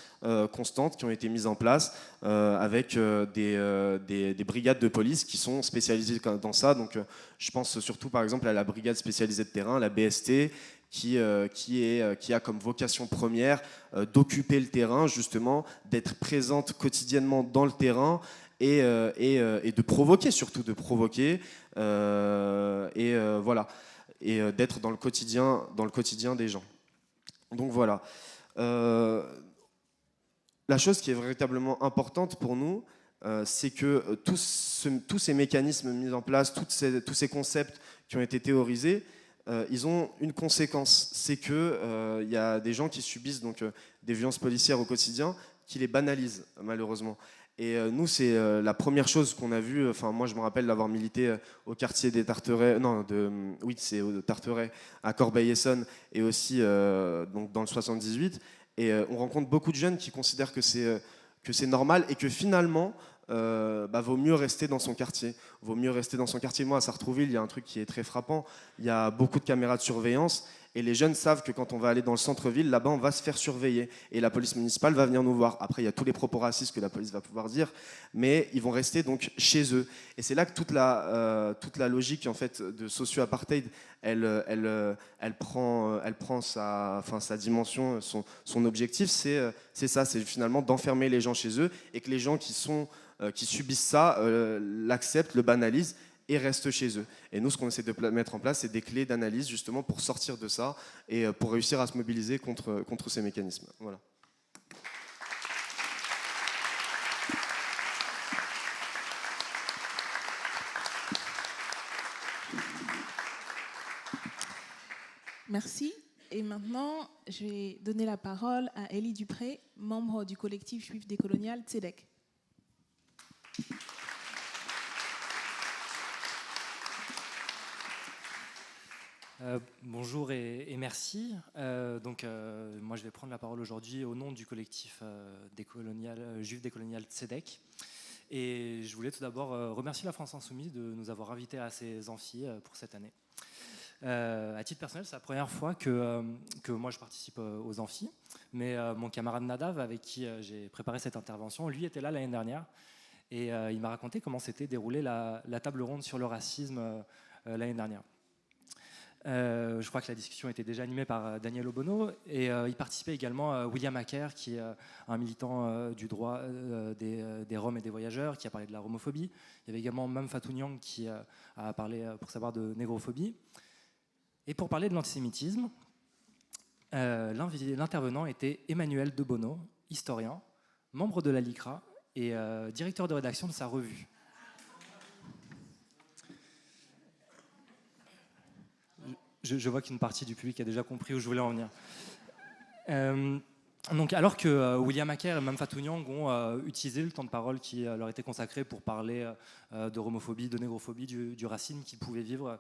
constantes qui ont été mises en place avec des brigades de police qui sont spécialisées dans ça. Donc, je pense surtout par exemple à la brigade spécialisée de terrain, la BST, qui a comme vocation première d'occuper le terrain, justement, d'être présente quotidiennement dans le terrain et de provoquer, surtout de provoquer. Voilà. Et d'être dans le quotidien des gens. Donc voilà. La chose qui est véritablement importante pour nous, c'est que tous ces mécanismes mis en place, tous ces concepts qui ont été théorisés, ils ont une conséquence. C'est qu'il y a des gens qui subissent donc, des violences policières au quotidien qui les banalisent, malheureusement. Et nous, c'est la première chose qu'on a vue. Enfin, moi, je me rappelle d'avoir milité au quartier des Tarterets, c'est au Tarterets, à Corbeil-Essonnes, et aussi donc dans le 78. Et on rencontre beaucoup de jeunes qui considèrent que c'est normal et que finalement, vaut mieux rester dans son quartier. Vaut mieux rester dans son quartier. Moi, à Sartrouville, il y a un truc qui est très frappant. Il y a beaucoup de caméras de surveillance. Et les jeunes savent que quand on va aller dans le centre-ville, là-bas, on va se faire surveiller. Et la police municipale va venir nous voir. Après, il y a tous les propos racistes que la police va pouvoir dire, mais ils vont rester donc chez eux. Et c'est là que toute la logique en fait, de socio-apartheid, elle prend sa dimension, son objectif, c'est ça, c'est finalement d'enfermer les gens chez eux et que les gens qui subissent ça l'acceptent, le banalisent et restent chez eux. Et nous, ce qu'on essaie de mettre en place, c'est des clés d'analyse justement pour sortir de ça et pour réussir à se mobiliser contre ces mécanismes. Voilà. Merci. Et maintenant, je vais donner la parole à Élie Dupré, membre du collectif juif décolonial Tzedek. Bonjour et merci. Moi, je vais prendre la parole aujourd'hui au nom du collectif juif décolonial Tzedek. Et je voulais tout d'abord remercier la France Insoumise de nous avoir invités à ces amphis pour cette année. À titre personnel, c'est la première fois que moi je participe aux amphis, mais mon camarade Nadav, avec qui j'ai préparé cette intervention, lui était là l'année dernière et il m'a raconté comment s'était déroulée la table ronde sur le racisme l'année dernière. Je crois que la discussion était déjà animée par Daniel Obono et il participait également William Acker, qui est un militant du droit des Roms et des voyageurs, qui a parlé de la homophobie. Il y avait également Mme Fatou Niang qui a parlé pour savoir de négrophobie. Et pour parler de l'antisémitisme, l'intervenant était Emmanuel de Bono, historien, membre de la LICRA et directeur de rédaction de sa revue. Je vois qu'une partie du public a déjà compris où je voulais en venir. Donc, alors que William Acker et Mme Fatou Niang ont utilisé le temps de parole qui leur était consacré pour parler de homophobie, de négrophobie, du racisme qu'ils pouvaient vivre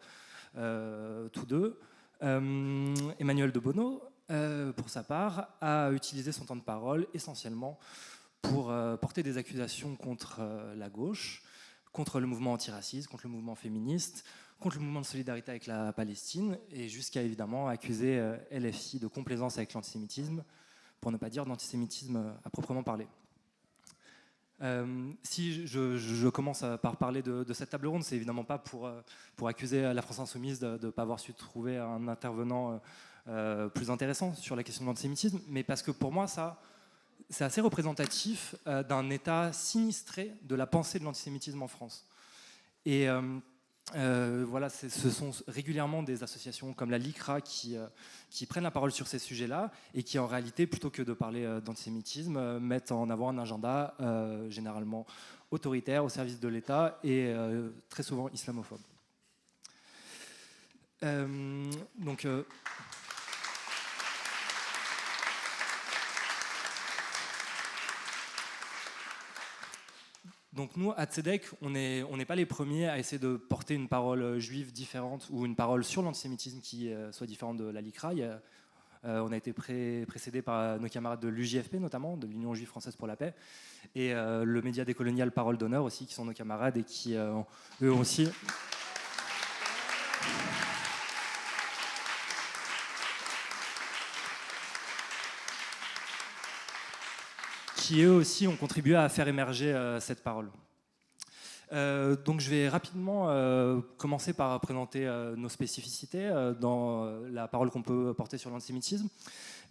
tous deux, Emmanuel de Bono, pour sa part, a utilisé son temps de parole essentiellement pour porter des accusations contre la gauche, contre le mouvement antiraciste, contre le mouvement féministe, contre le mouvement de solidarité avec la Palestine, et jusqu'à évidemment accuser LFI de complaisance avec l'antisémitisme, pour ne pas dire d'antisémitisme à proprement parler. Si je commence par parler de cette table ronde, c'est évidemment pas pour accuser la France Insoumise de ne pas avoir su trouver un intervenant plus intéressant sur la question de l'antisémitisme, mais parce que pour moi, c'est assez représentatif d'un état sinistré de la pensée de l'antisémitisme en France. Et voilà, ce sont régulièrement des associations comme la LICRA qui prennent la parole sur ces sujets-là et qui, en réalité, plutôt que de parler d'antisémitisme, mettent en avant un agenda généralement autoritaire au service de l'État et très souvent islamophobe. Donc nous, à Tzedek, on n'est pas les premiers à essayer de porter une parole juive différente ou une parole sur l'antisémitisme qui soit différente de la LICRA. Il y a On a été précédé par nos camarades de l'UJFP, notamment, de l'Union juive française pour la paix, et le média décolonial Parole d'honneur aussi, qui sont nos camarades et qui, eux aussi... qui eux aussi ont contribué à faire émerger cette parole. Donc je vais rapidement commencer par présenter nos spécificités dans la parole qu'on peut porter sur l'antisémitisme.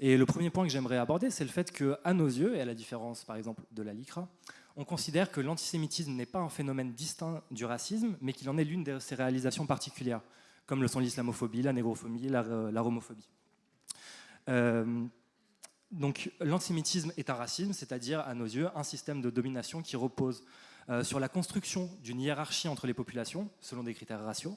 Et le premier point que j'aimerais aborder, c'est le fait qu'à nos yeux, et à la différence par exemple de la LICRA, on considère que l'antisémitisme n'est pas un phénomène distinct du racisme, mais qu'il en est l'une de ses réalisations particulières, comme le sont l'islamophobie, la négrophobie, la romophobie. Donc l'antisémitisme est un racisme, c'est-à-dire à nos yeux un système de domination qui repose sur la construction d'une hiérarchie entre les populations, selon des critères raciaux,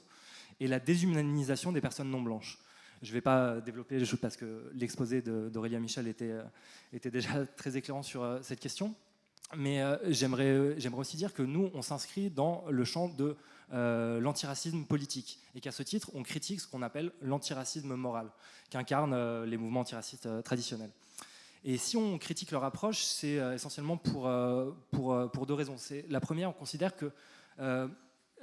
et la déshumanisation des personnes non blanches. Je ne vais pas développer parce que l'exposé d'Aurélien Michel était déjà très éclairant sur cette question, mais j'aimerais aussi dire que nous, on s'inscrit dans le champ de l'antiracisme politique, et qu'à ce titre, on critique ce qu'on appelle l'antiracisme moral, qu'incarnent les mouvements antiracistes traditionnels. Et si on critique leur approche, c'est essentiellement pour deux raisons. La première, on considère que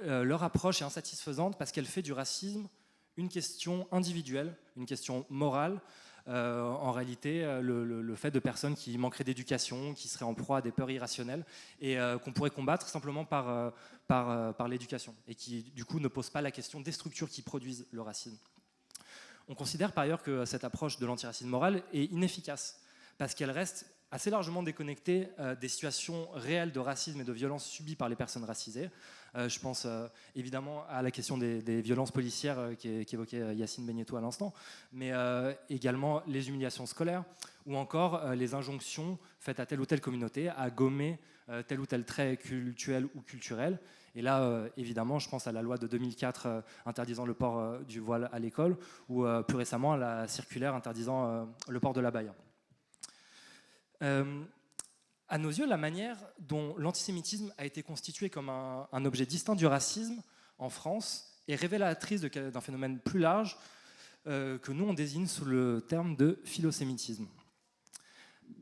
leur approche est insatisfaisante parce qu'elle fait du racisme une question individuelle, une question morale. En réalité, le fait de personnes qui manqueraient d'éducation, qui seraient en proie à des peurs irrationnelles, et qu'on pourrait combattre simplement par l'éducation, et qui du coup ne posent pas la question des structures qui produisent le racisme. On considère par ailleurs que cette approche de l'antiracisme moral est inefficace, parce qu'elle reste assez largement déconnectée des situations réelles de racisme et de violence subies par les personnes racisées. Je pense évidemment à la question des violences policières qu'évoquait Yacine Benyetto à l'instant, mais également les humiliations scolaires, ou encore les injonctions faites à telle ou telle communauté à gommer tel ou tel trait cultuel ou culturel. Et là, évidemment, je pense à la loi de 2004 interdisant le port du voile à l'école, ou plus récemment à la circulaire interdisant le port de l'abaya. À nos yeux, la manière dont l'antisémitisme a été constitué comme un objet distinct du racisme en France est révélatrice d'un phénomène plus large que nous on désigne sous le terme de philosémitisme.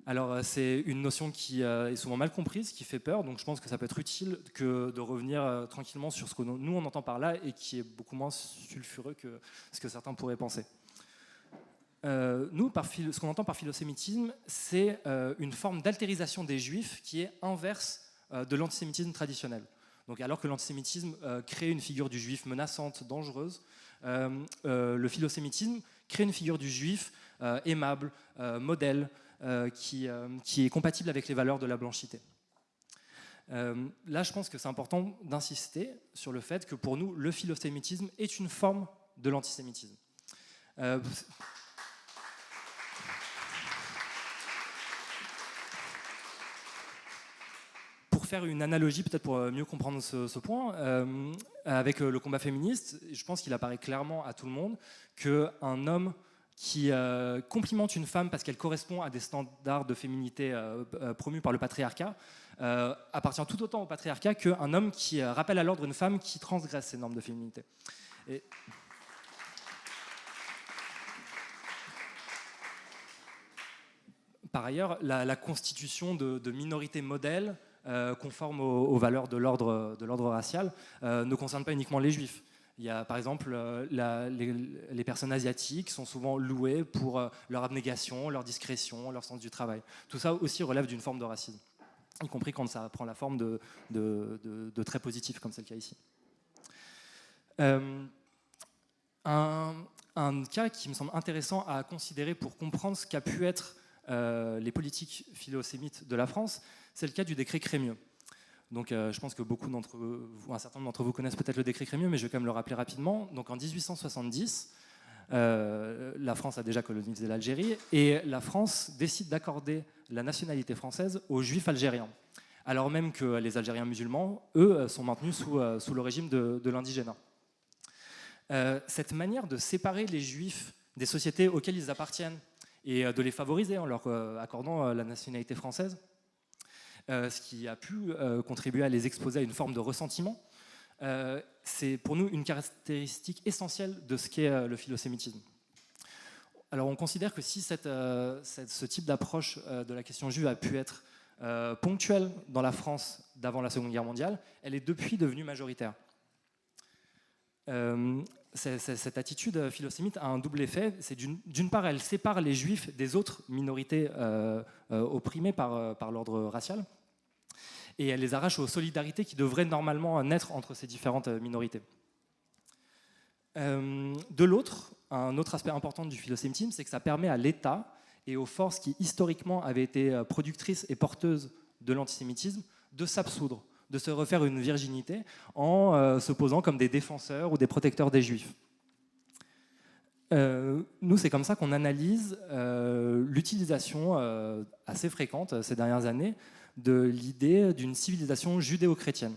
Alors c'est une notion qui est souvent mal comprise, qui fait peur, donc je pense que ça peut être utile que de revenir tranquillement sur ce que nous on entend par là et qui est beaucoup moins sulfureux que ce que certains pourraient penser. Nous, ce qu'on entend par philosémitisme, c'est une forme d'altérisation des juifs qui est inverse de l'antisémitisme traditionnel. Donc, alors que l'antisémitisme crée une figure du juif menaçante, dangereuse, le philosémitisme crée une figure du juif aimable, modèle, qui est compatible avec les valeurs de la blanchité. Là, je pense que c'est important d'insister sur le fait que pour nous, le philosémitisme est une forme de l'antisémitisme. Pour faire une analogie, peut-être pour mieux comprendre ce point, avec le combat féministe, je pense qu'il apparaît clairement à tout le monde qu'un homme qui complimente une femme parce qu'elle correspond à des standards de féminité promus par le patriarcat appartient tout autant au patriarcat qu'un homme qui rappelle à l'ordre une femme qui transgresse ces normes de féminité. Et par ailleurs, la constitution de minorités modèles conformes aux valeurs de l'ordre racial ne concerne pas uniquement les juifs. Il y a par exemple les personnes asiatiques sont souvent louées pour leur abnégation, leur discrétion, leur sens du travail. Tout ça aussi relève d'une forme de racisme, y compris quand ça prend la forme de traits positifs comme c'est le cas ici. Un cas qui me semble intéressant à considérer pour comprendre ce qu'a pu être les politiques philo-sémites de la France, c'est le cas du décret Crémieux. Donc, je pense que beaucoup d'entre vous, un certain nombre d'entre vous connaissent peut-être le décret Crémieux, mais je vais quand même le rappeler rapidement. Donc, en 1870, la France a déjà colonisé l'Algérie et la France décide d'accorder la nationalité française aux Juifs algériens, alors même que les Algériens musulmans, eux, sont maintenus sous le régime de l'indigénat. Cette manière de séparer les Juifs des sociétés auxquelles ils appartiennent et de les favoriser en leur accordant la nationalité française, ce qui a pu contribuer à les exposer à une forme de ressentiment, c'est pour nous une caractéristique essentielle de ce qu'est le philosémitisme. Alors on considère que si ce type d'approche de la question juive a pu être ponctuelle dans la France d'avant la Seconde Guerre mondiale, elle est depuis devenue majoritaire. Cette attitude philosémite a un double effet. C'est d'une part, elle sépare les juifs des autres minorités opprimées par l'ordre racial, et elle les arrache aux solidarités qui devraient normalement naître entre ces différentes minorités. De l'autre, un autre aspect important du philosémitisme, c'est que ça permet à l'État et aux forces qui historiquement avaient été productrices et porteuses de l'antisémitisme de s'absoudre, de se refaire une virginité en se posant comme des défenseurs ou des protecteurs des juifs. Nous, c'est comme ça qu'on analyse l'utilisation assez fréquente ces dernières années de l'idée d'une civilisation judéo-chrétienne.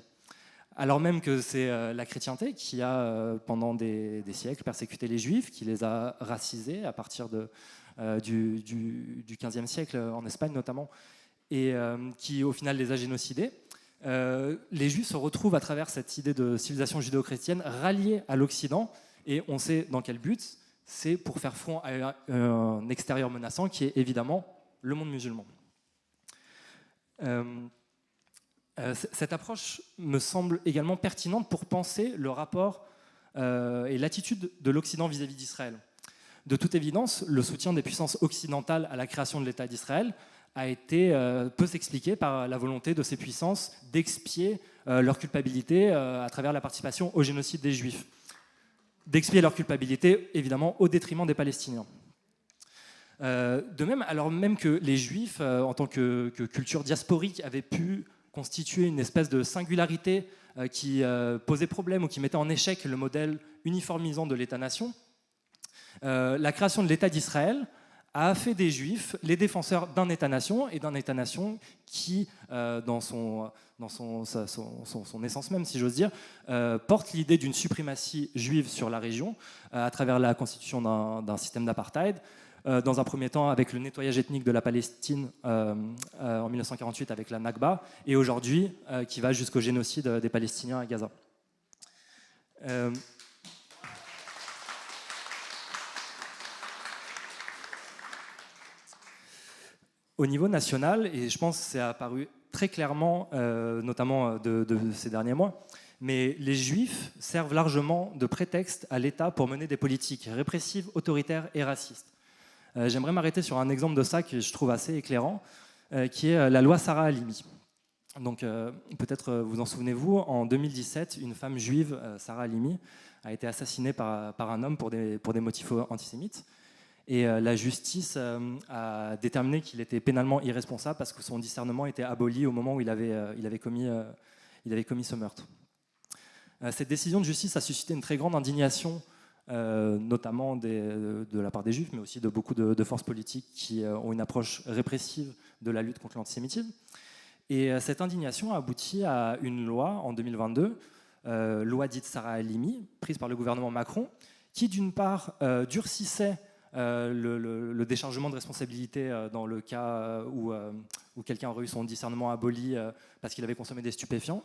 Alors même que c'est la chrétienté qui a, pendant des siècles, persécuté les juifs, qui les a racisés à partir du XVe siècle, en Espagne notamment, et qui au final les a génocidés. Les juifs se retrouvent à travers cette idée de civilisation judéo-chrétienne ralliés à l'Occident, et on sait dans quel but, c'est pour faire front à un extérieur menaçant qui est évidemment le monde musulman. Cette approche me semble également pertinente pour penser le rapport et l'attitude de l'Occident vis-à-vis d'Israël. De toute évidence, le soutien des puissances occidentales à la création de l'État d'Israël peut s'expliquer par la volonté de ces puissances d'expier leur culpabilité à travers la participation au génocide des Juifs. D'expier leur culpabilité, évidemment, au détriment des Palestiniens. De même, alors même que les Juifs, en tant que culture diasporique, avaient pu constituer une espèce de singularité qui posait problème ou qui mettait en échec le modèle uniformisant de l'État-nation, la création de l'État d'Israël a fait des Juifs les défenseurs d'un État-nation, et d'un État-nation qui, dans son essence même, si j'ose dire, porte l'idée d'une suprématie juive sur la région à travers la constitution d'un système d'apartheid, dans un premier temps avec le nettoyage ethnique de la Palestine en 1948 avec la Nakba, et aujourd'hui qui va jusqu'au génocide des Palestiniens à Gaza. Au niveau national, et je pense que c'est apparu très clairement, notamment de ces derniers mois, mais les Juifs servent largement de prétexte à l'État pour mener des politiques répressives, autoritaires et racistes. J'aimerais m'arrêter sur un exemple de ça que je trouve assez éclairant, qui est la loi Sarah Halimi. Donc, peut-être vous en souvenez-vous, en 2017, une femme juive, Sarah Halimi, a été assassinée par un homme pour des motifs antisémites. Et la justice a déterminé qu'il était pénalement irresponsable parce que son discernement était aboli au moment où il avait commis ce meurtre. Cette décision de justice a suscité une très grande indignation, notamment de la part des Juifs, mais aussi de beaucoup de forces politiques qui ont une approche répressive de la lutte contre l'antisémitisme. Et cette indignation a abouti à une loi en 2022, loi dite Sarah Halimi, prise par le gouvernement Macron, qui d'une part durcissait le déchargement de responsabilité dans le cas où quelqu'un aurait eu son discernement aboli parce qu'il avait consommé des stupéfiants.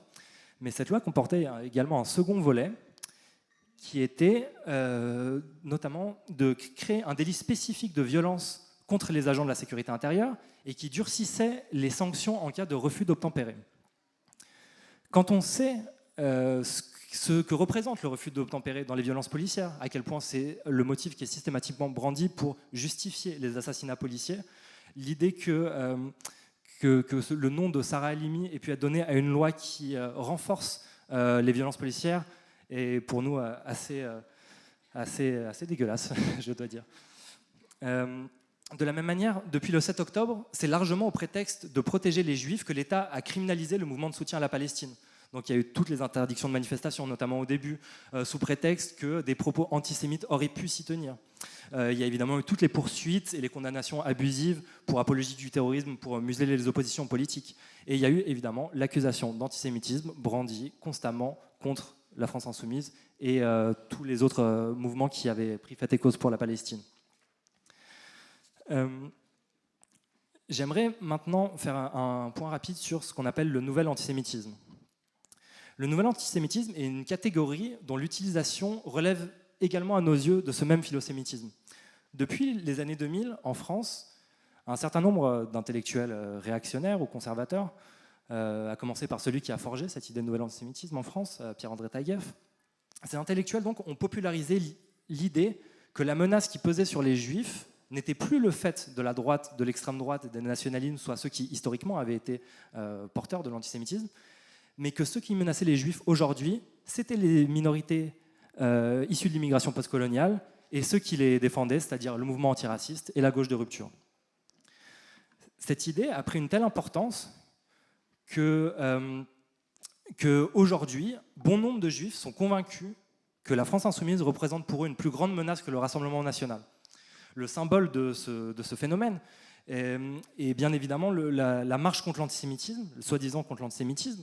Mais cette loi comportait également un second volet qui était notamment de créer un délit spécifique de violence contre les agents de la sécurité intérieure et qui durcissait les sanctions en cas de refus d'obtempérer. Quand on sait ce que représente le refus d'obtempérer dans les violences policières, à quel point c'est le motif qui est systématiquement brandi pour justifier les assassinats policiers, l'idée que le nom de Sarah Halimi ait pu être donné à une loi qui renforce les violences policières est pour nous assez dégueulasse, je dois dire. De la même manière, depuis le 7 octobre, c'est largement au prétexte de protéger les Juifs que l'État a criminalisé le mouvement de soutien à la Palestine. Donc il y a eu toutes les interdictions de manifestation, notamment au début, sous prétexte que des propos antisémites auraient pu s'y tenir. Il y a évidemment eu toutes les poursuites et les condamnations abusives pour apologie du terrorisme, pour museler les oppositions politiques. Et il y a eu évidemment l'accusation d'antisémitisme brandie constamment contre la France insoumise et tous les autres mouvements qui avaient pris fait et cause pour la Palestine. J'aimerais maintenant faire un point rapide sur ce qu'on appelle le nouvel antisémitisme. Le nouvel antisémitisme est une catégorie dont l'utilisation relève également à nos yeux de ce même philosémitisme. Depuis les années 2000, en France, un certain nombre d'intellectuels réactionnaires ou conservateurs, à commencer par celui qui a forgé cette idée de nouvel antisémitisme en France, Pierre-André Taguieff, ces intellectuels donc, ont popularisé l'idée que la menace qui pesait sur les Juifs n'était plus le fait de la droite, de l'extrême droite et des nationalismes, soit ceux qui historiquement avaient été porteurs de l'antisémitisme, mais que ceux qui menaçaient les Juifs aujourd'hui, c'était les minorités issues de l'immigration postcoloniale et ceux qui les défendaient, c'est-à-dire le mouvement antiraciste et la gauche de rupture. Cette idée a pris une telle importance qu'aujourd'hui, bon nombre de Juifs sont convaincus que la France insoumise représente pour eux une plus grande menace que le Rassemblement national. Le symbole de ce phénomène est bien évidemment la marche contre l'antisémitisme, soi-disant contre l'antisémitisme,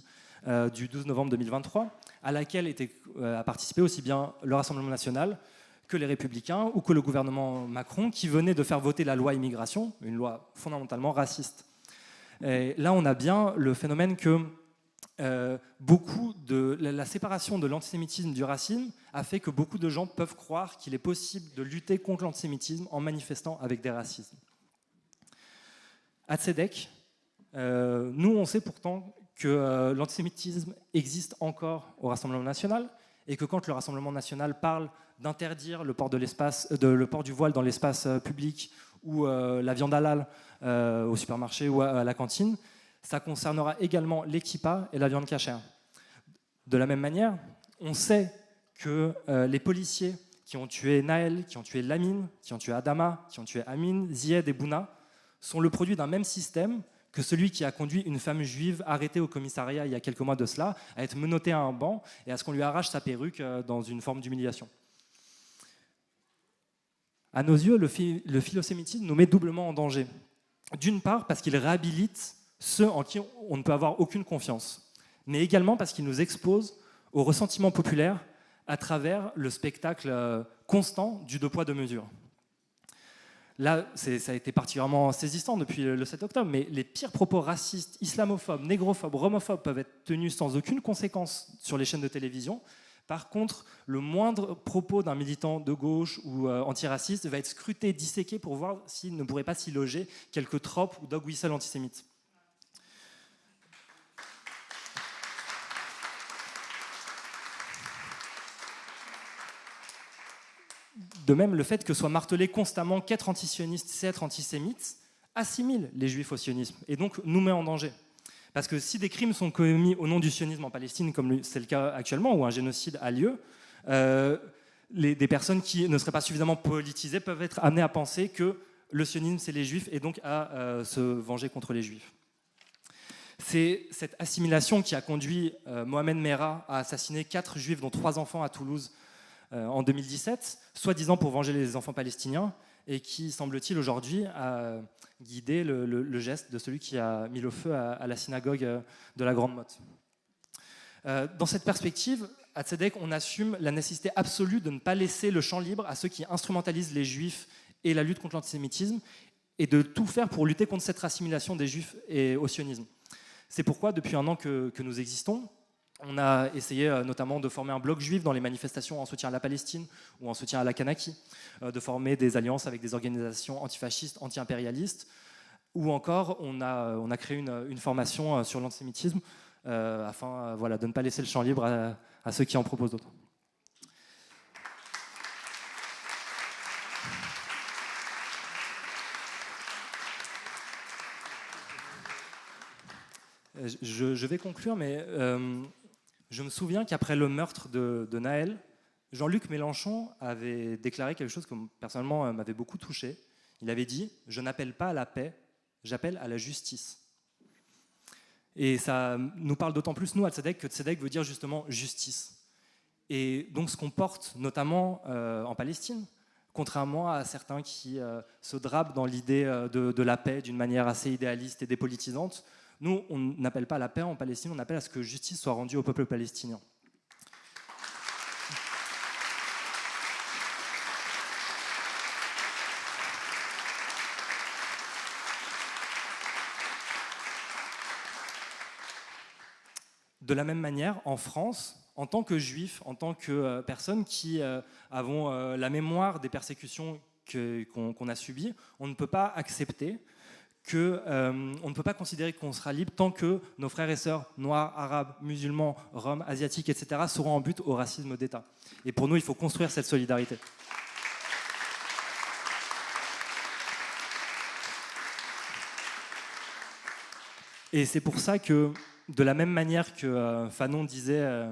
du 12 novembre 2023, à laquelle a participé aussi bien le Rassemblement national que les Républicains ou que le gouvernement Macron, qui venait de faire voter la loi immigration, une loi fondamentalement raciste. Et là, on a bien le phénomène que la séparation de l'antisémitisme du racisme a fait que beaucoup de gens peuvent croire qu'il est possible de lutter contre l'antisémitisme en manifestant avec des racismes. À Tzedek, nous, on sait pourtant que l'antisémitisme existe encore au Rassemblement national et que quand le Rassemblement national parle d'interdire le port du voile dans l'espace public ou la viande halal au supermarché ou à la cantine, ça concernera également les kippas et la viande cachère. De la même manière, on sait que les policiers qui ont tué Naël, qui ont tué Lamine, qui ont tué Adama, qui ont tué Amin, Zied et Bouna sont le produit d'un même système que celui qui a conduit une femme juive arrêtée au commissariat il y a quelques mois de cela à être menottée à un banc et à ce qu'on lui arrache sa perruque dans une forme d'humiliation. À nos yeux, le philosémitisme nous met doublement en danger. D'une part, parce qu'il réhabilite ceux en qui on ne peut avoir aucune confiance, mais également parce qu'il nous expose au ressentiment populaire à travers le spectacle constant du deux poids, deux mesures. Là, ça a été particulièrement saisissant depuis le 7 octobre, mais les pires propos racistes, islamophobes, négrophobes, homophobes peuvent être tenus sans aucune conséquence sur les chaînes de télévision. Par contre, le moindre propos d'un militant de gauche ou antiraciste va être scruté, disséqué pour voir s'il ne pourrait pas s'y loger quelques tropes ou dog whistle antisémites. De même, le fait que soit martelé constamment qu'être antisioniste, c'est être antisémite, assimile les juifs au sionisme et donc nous met en danger. Parce que si des crimes sont commis au nom du sionisme en Palestine, comme c'est le cas actuellement, où un génocide a lieu, des personnes qui ne seraient pas suffisamment politisées peuvent être amenées à penser que le sionisme, c'est les juifs, et donc à se venger contre les juifs. C'est cette assimilation qui a conduit Mohamed Merah à assassiner 4 juifs, dont 3 enfants à Toulouse, en 2017, soi-disant pour venger les enfants palestiniens, et qui, semble-t-il, aujourd'hui a guidé le geste de celui qui a mis le feu à la synagogue de la Grande Motte. Dans cette perspective, à Tzedek, on assume la nécessité absolue de ne pas laisser le champ libre à ceux qui instrumentalisent les juifs et la lutte contre l'antisémitisme, et de tout faire pour lutter contre cette assimilation des juifs et au sionisme. C'est pourquoi, depuis un an que nous existons, on a essayé notamment de former un bloc juif dans les manifestations en soutien à la Palestine ou en soutien à la Kanaki, de former des alliances avec des organisations antifascistes, anti-impérialistes, ou encore on a créé une formation sur l'antisémitisme afin de ne pas laisser le champ libre à ceux qui en proposent d'autres. Je vais conclure, mais je me souviens qu'après le meurtre de Naël, Jean-Luc Mélenchon avait déclaré quelque chose qui personnellement m'avait beaucoup touché. Il avait dit « Je n'appelle pas à la paix, j'appelle à la justice ». Et ça nous parle d'autant plus, nous, à Tzedek, que Tzedek veut dire justement justice. Et donc ce qu'on porte notamment en Palestine, contrairement à certains qui se drapent dans l'idée de la paix d'une manière assez idéaliste et dépolitisante, nous, on n'appelle pas à la paix en Palestine, on appelle à ce que justice soit rendue au peuple palestinien. De la même manière, en France, en tant que juifs, en tant que personnes qui avons la mémoire des persécutions qu'on a subies, on ne peut pas accepter on ne peut pas considérer qu'on sera libre tant que nos frères et sœurs noirs, arabes, musulmans, roms, asiatiques, etc. seront en but au racisme d'État. Et pour nous, il faut construire cette solidarité. Et c'est pour ça que, de la même manière que Fanon disait,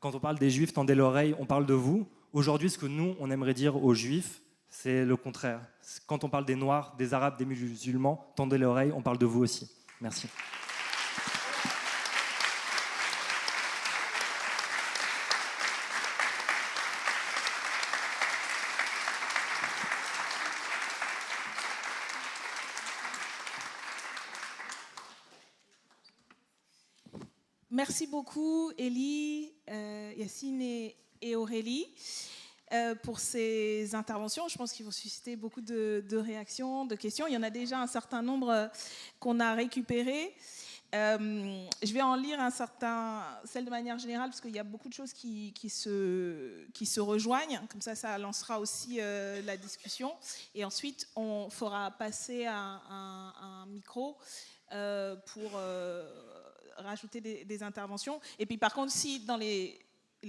quand on parle des Juifs, tendez l'oreille, on parle de vous. Aujourd'hui, ce que nous, on aimerait dire aux Juifs, c'est le contraire. Quand on parle des Noirs, des Arabes, des musulmans, tendez l'oreille, on parle de vous aussi. Merci. Merci beaucoup, Élie, Yacine et Aurélie, pour ces interventions. Je pense qu'ils vont susciter beaucoup de réactions, de questions. Il y en a déjà un certain nombre qu'on a récupérées. Je vais en lire celles de manière générale, parce qu'il y a beaucoup de choses qui se rejoignent. Comme ça lancera aussi la discussion. Et ensuite, on fera passer un micro pour rajouter des interventions. Et puis par contre, si dans les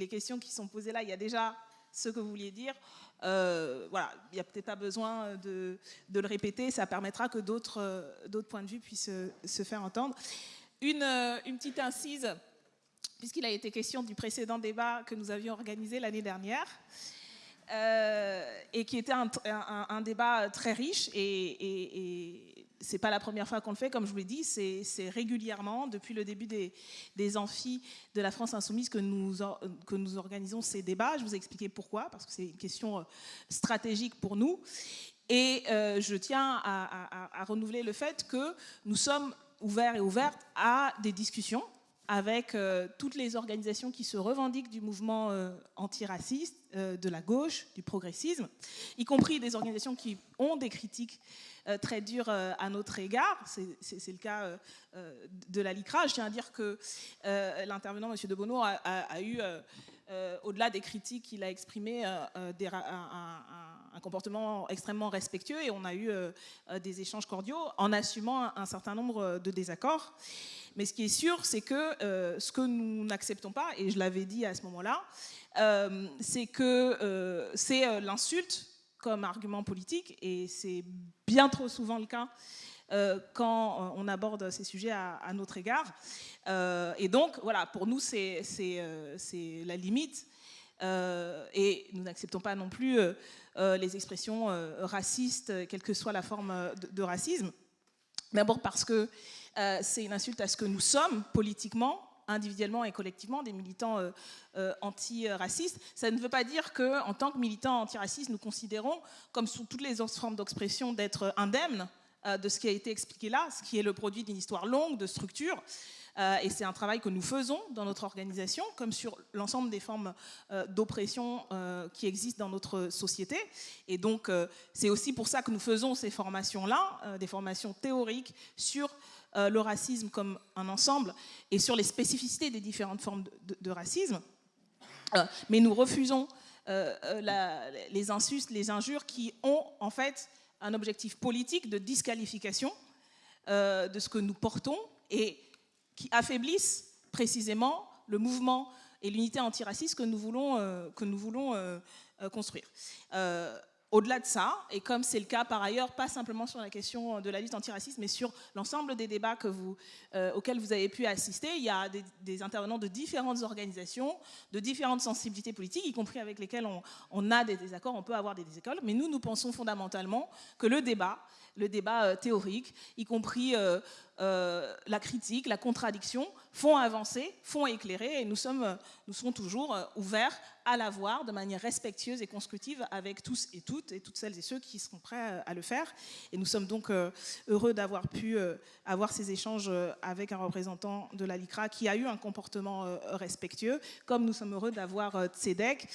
questions qui sont posées là, il y a déjà ce que vous vouliez dire, voilà, il n'y a peut-être pas besoin de le répéter, ça permettra que d'autres points de vue puissent se faire entendre. Une petite incise, puisqu'il a été question du précédent débat que nous avions organisé l'année dernière, et qui était un débat très riche, et c'est pas la première fois qu'on le fait, comme je vous l'ai dit, c'est régulièrement, depuis le début des amphis de la France Insoumise, que nous organisons ces débats. Je vous ai expliqué pourquoi, parce que c'est une question stratégique pour nous. Et je tiens à renouveler le fait que nous sommes ouverts et ouvertes à des discussions avec toutes les organisations qui se revendiquent du mouvement antiraciste, de la gauche, du progressisme, y compris des organisations qui ont des critiques très dures à notre égard. C'est le cas de la LICRA. Je tiens à dire que l'intervenant, M. de Bono, a eu, au-delà des critiques qu'il a exprimées, un comportement extrêmement respectueux, et on a eu des échanges cordiaux en assumant un certain nombre de désaccords. Mais ce qui est sûr, c'est que ce que nous n'acceptons pas, et je l'avais dit à ce moment-là, c'est que c'est l'insulte comme argument politique, et c'est bien trop souvent le cas quand on aborde ces sujets à notre égard. Et donc, voilà, pour nous, c'est la limite. Et nous n'acceptons pas non plus les expressions racistes, quelle que soit la forme de racisme. D'abord parce que c'est une insulte à ce que nous sommes politiquement, individuellement et collectivement, des militants antiracistes. Ça ne veut pas dire qu'en tant que militants antiracistes, nous considérons, comme sous toutes les autres formes d'expression, d'être indemnes de ce qui a été expliqué là, ce qui est le produit d'une histoire longue, de structure. Et c'est un travail que nous faisons dans notre organisation, comme sur l'ensemble des formes d'oppression qui existent dans notre société. Et donc, c'est aussi pour ça que nous faisons ces formations-là, des formations théoriques sur le racisme comme un ensemble et sur les spécificités des différentes formes de racisme. Mais nous refusons les insultes, les injures qui ont en fait un objectif politique de disqualification de ce que nous portons et qui affaiblissent précisément le mouvement et l'unité antiraciste que nous voulons construire. Au-delà de ça, et comme c'est le cas par ailleurs, pas simplement sur la question de la lutte antiraciste, mais sur l'ensemble des débats auxquels vous avez pu assister, il y a des intervenants de différentes organisations, de différentes sensibilités politiques, y compris avec lesquelles on a des désaccords, on peut avoir des désaccords, mais nous pensons fondamentalement que le débat théorique, y compris la critique, la contradiction, font avancer, font éclairer, et nous serons toujours ouverts à l'avoir de manière respectueuse et constructive avec tous et toutes celles et ceux qui seront prêts à le faire. Et nous sommes donc heureux d'avoir pu avoir ces échanges avec un représentant de la LICRA qui a eu un comportement respectueux, comme nous sommes heureux d'avoir Tzedek,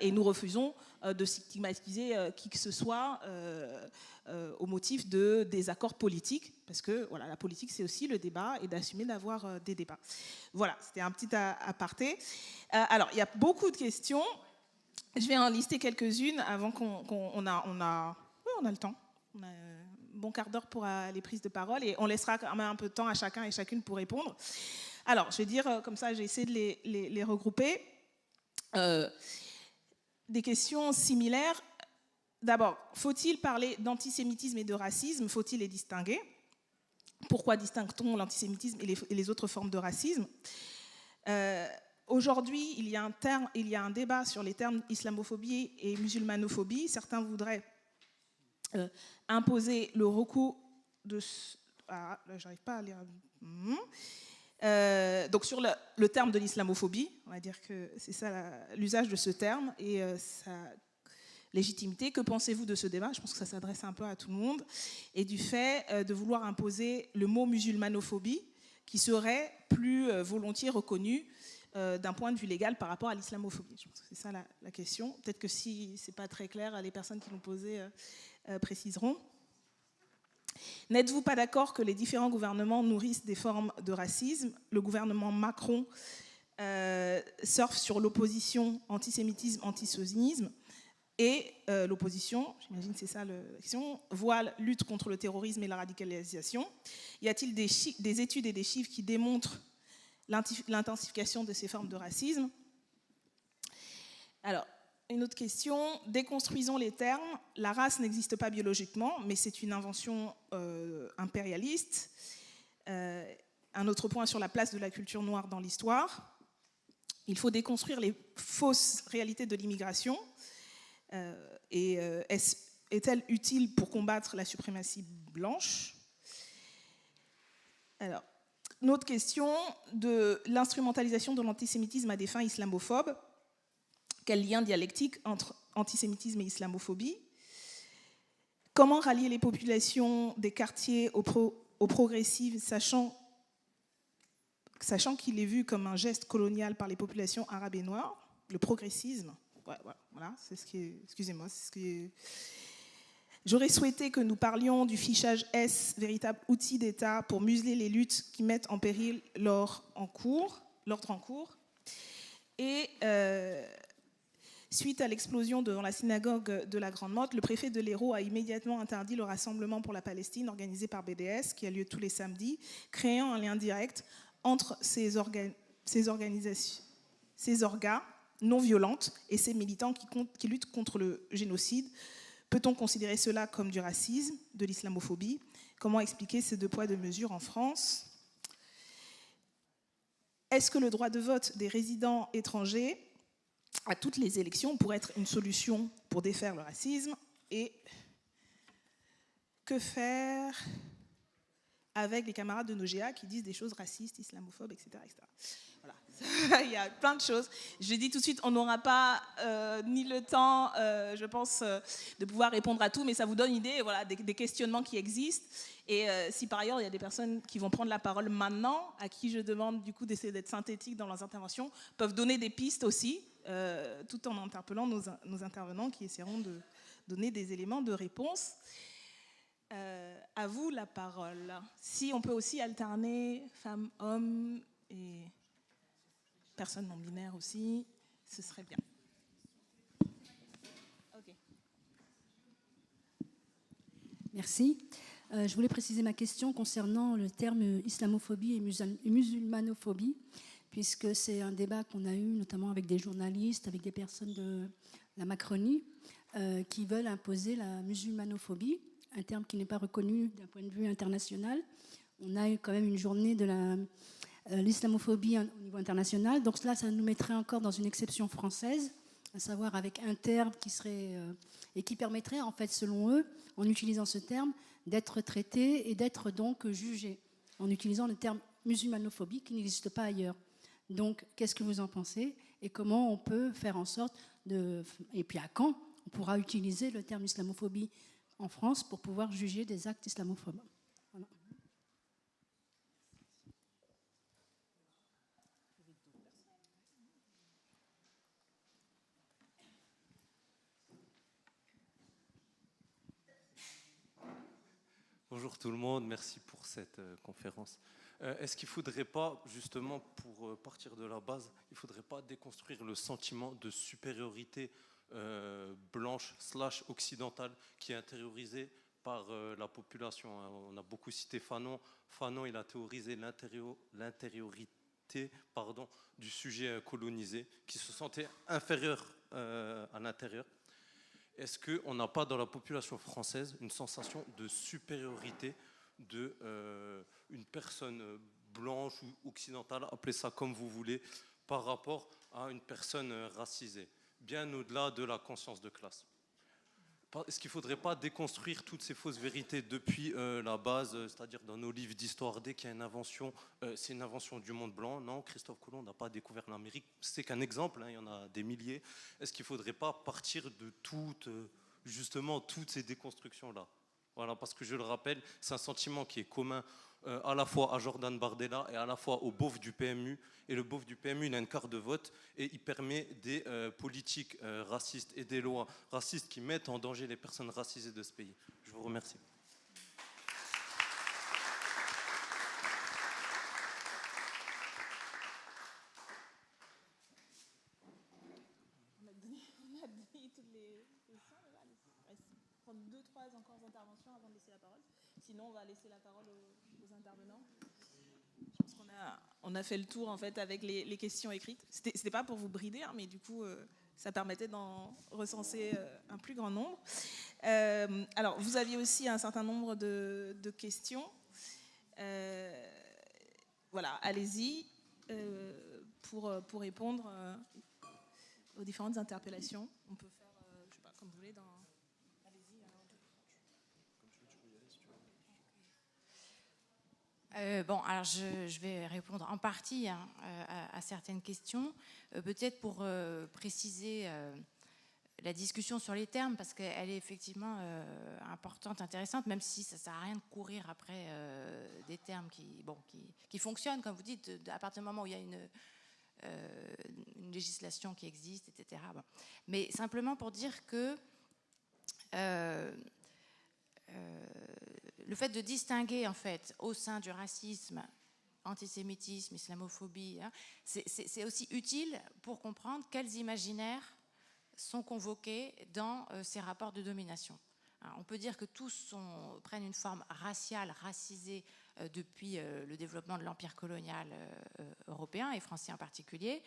et nous refusons de stigmatiser qui que ce soit au motif de désaccords politiques, parce que voilà, la politique c'est aussi le débat et d'assumer d'avoir des débats. Voilà, c'était un petit aparté. Alors, il y a beaucoup de questions. Je vais en lister quelques-unes avant on a le temps. On a un bon quart d'heure pour les prises de parole et on laissera quand même un peu de temps à chacun et chacune pour répondre. Alors, je vais dire comme ça, j'ai essayé de les regrouper. Des questions similaires. D'abord, faut-il parler d'antisémitisme et de racisme? Faut-il les distinguer? Pourquoi distingue-t-on l'antisémitisme et les autres formes de racisme? Aujourd'hui, il y a un débat sur les termes islamophobie et musulmanophobie. Certains voudraient imposer le recours de... Ah, là, j'arrive pas à lire. Donc sur le terme de l'islamophobie, on va dire que c'est ça l'usage de ce terme et sa légitimité. Que pensez-vous de ce débat? Je pense que ça s'adresse un peu à tout le monde. Et du fait de vouloir imposer le mot musulmanophobie qui serait plus volontiers reconnu d'un point de vue légal par rapport à l'islamophobie. Je pense que c'est ça la question. Peut-être que si ce n'est pas très clair, les personnes qui l'ont posé préciseront. N'êtes-vous pas d'accord que les différents gouvernements nourrissent des formes de racisme? Le gouvernement Macron surfe sur l'opposition antisémitisme, antisionisme et l'opposition, j'imagine que c'est ça la question, voile, lutte contre le terrorisme et la radicalisation. Y a-t-il des études et des chiffres qui démontrent l'intensification de ces formes de racisme? Alors, une autre question, déconstruisons les termes. La race n'existe pas biologiquement, mais c'est une invention impérialiste. Un autre point sur la place de la culture noire dans l'histoire. Il faut déconstruire les fausses réalités de l'immigration. Est-elle utile pour combattre la suprématie blanche? Alors, une autre question de l'instrumentalisation de l'antisémitisme à des fins islamophobes. Quel lien dialectique entre antisémitisme et islamophobie? Comment rallier les populations des quartiers aux progressives, sachant qu'il est vu comme un geste colonial par les populations arabes et noires? Le progressisme, voilà, c'est ce qui est... Excusez-moi, c'est ce qui est... J'aurais souhaité que nous parlions du fichage S, véritable outil d'État pour museler les luttes qui mettent en péril l'ordre en cours. Et... suite à l'explosion devant la synagogue de la Grande Motte, le préfet de l'Hérault a immédiatement interdit le rassemblement pour la Palestine organisé par BDS, qui a lieu tous les samedis, créant un lien direct entre ces orgas non violentes et ces militants qui luttent contre le génocide. Peut-on considérer cela comme du racisme, de l'islamophobie? Comment expliquer ces deux poids, deux mesures en France? Est-ce que le droit de vote des résidents étrangers à toutes les élections pourrait être une solution pour défaire le racisme? Et que faire avec les camarades de Nogea qui disent des choses racistes, islamophobes, etc. Voilà. Il y a plein de choses. Je dis tout de suite, on n'aura pas ni le temps, je pense, de pouvoir répondre à tout, mais ça vous donne une idée, voilà, des questionnements qui existent. Et si par ailleurs, il y a des personnes qui vont prendre la parole maintenant, à qui je demande du coup d'essayer d'être synthétiques dans leurs interventions, peuvent donner des pistes aussi, tout en interpellant nos intervenants qui essaieront de donner des éléments de réponse. À vous la parole. Si on peut aussi alterner femmes, hommes et personnes non binaires aussi, ce serait bien. Okay. Merci. Je voulais préciser ma question concernant le terme islamophobie et musulmanophobie, puisque c'est un débat qu'on a eu notamment avec des journalistes, avec des personnes de la Macronie, qui veulent imposer la musulmanophobie, un terme qui n'est pas reconnu d'un point de vue international. On a eu quand même une journée de l'islamophobie au niveau international, donc là, ça nous mettrait encore dans une exception française, à savoir avec un terme qui serait et qui permettrait, en fait, selon eux, en utilisant ce terme, d'être traité et d'être donc jugé, en utilisant le terme musulmanophobie qui n'existe pas ailleurs. Donc, qu'est-ce que vous en pensez et comment on peut faire en sorte de... Et puis à quand on pourra utiliser le terme islamophobie en France pour pouvoir juger des actes islamophobes? Voilà. Bonjour tout le monde, merci pour cette conférence. Est-ce qu'il ne faudrait pas, justement, pour partir de la base, il ne faudrait pas déconstruire le sentiment de supériorité blanche / occidentale qui est intériorisée par la population. On a beaucoup cité Fanon. Fanon, il a théorisé l'intériorité du sujet colonisé qui se sentait inférieur à l'intérieur. Est-ce qu'on n'a pas dans la population française une sensation de supériorité d'une personne blanche ou occidentale, appelez ça comme vous voulez, par rapport à une personne racisée, bien au-delà de la conscience de classe? Est-ce qu'il ne faudrait pas déconstruire toutes ces fausses vérités depuis la base, c'est-à-dire dans nos livres d'histoire, dès qu'il y a une invention, c'est une invention du monde blanc? Non, Christophe Colomb n'a pas découvert l'Amérique, c'est qu'un exemple, il y en a des milliers. Est-ce qu'il ne faudrait pas partir de justement toutes ces déconstructions-là? Voilà, parce que je le rappelle, c'est un sentiment qui est commun à la fois à Jordan Bardella et à la fois au beauf du PMU. Et le beauf du PMU, il a une carte de vote et il permet des politiques racistes et des lois racistes qui mettent en danger les personnes racisées de ce pays. Je vous remercie. On a dit toutes les questions. On va prendre 2-3 encore interventions avant de laisser la parole. Sinon, on va laisser la parole aux intervenants. Je pense qu'on a fait le tour en fait avec les questions écrites. C'était pas pour vous brider, hein, mais du coup, ça permettait d'en recenser un plus grand nombre. Alors, vous aviez aussi un certain nombre de questions. Voilà, allez-y pour répondre aux différentes interpellations. On peut faire, je sais pas, comme vous voulez. Allez-y. Bon, alors je vais répondre en partie à certaines questions. Peut-être pour préciser la discussion sur les termes, parce qu'elle est effectivement importante, intéressante, même si ça ne sert à rien de courir après des termes qui fonctionnent, comme vous dites, à partir du moment où il y a une législation qui existe, etc. Bon. Mais simplement pour dire que le fait de distinguer en fait au sein du racisme, antisémitisme, islamophobie, hein, c'est aussi utile pour comprendre quels imaginaires sont convoqués dans ces rapports de domination. Alors, on peut dire que tous prennent une forme raciale, racisée depuis le développement de l'empire colonial européen et français en particulier,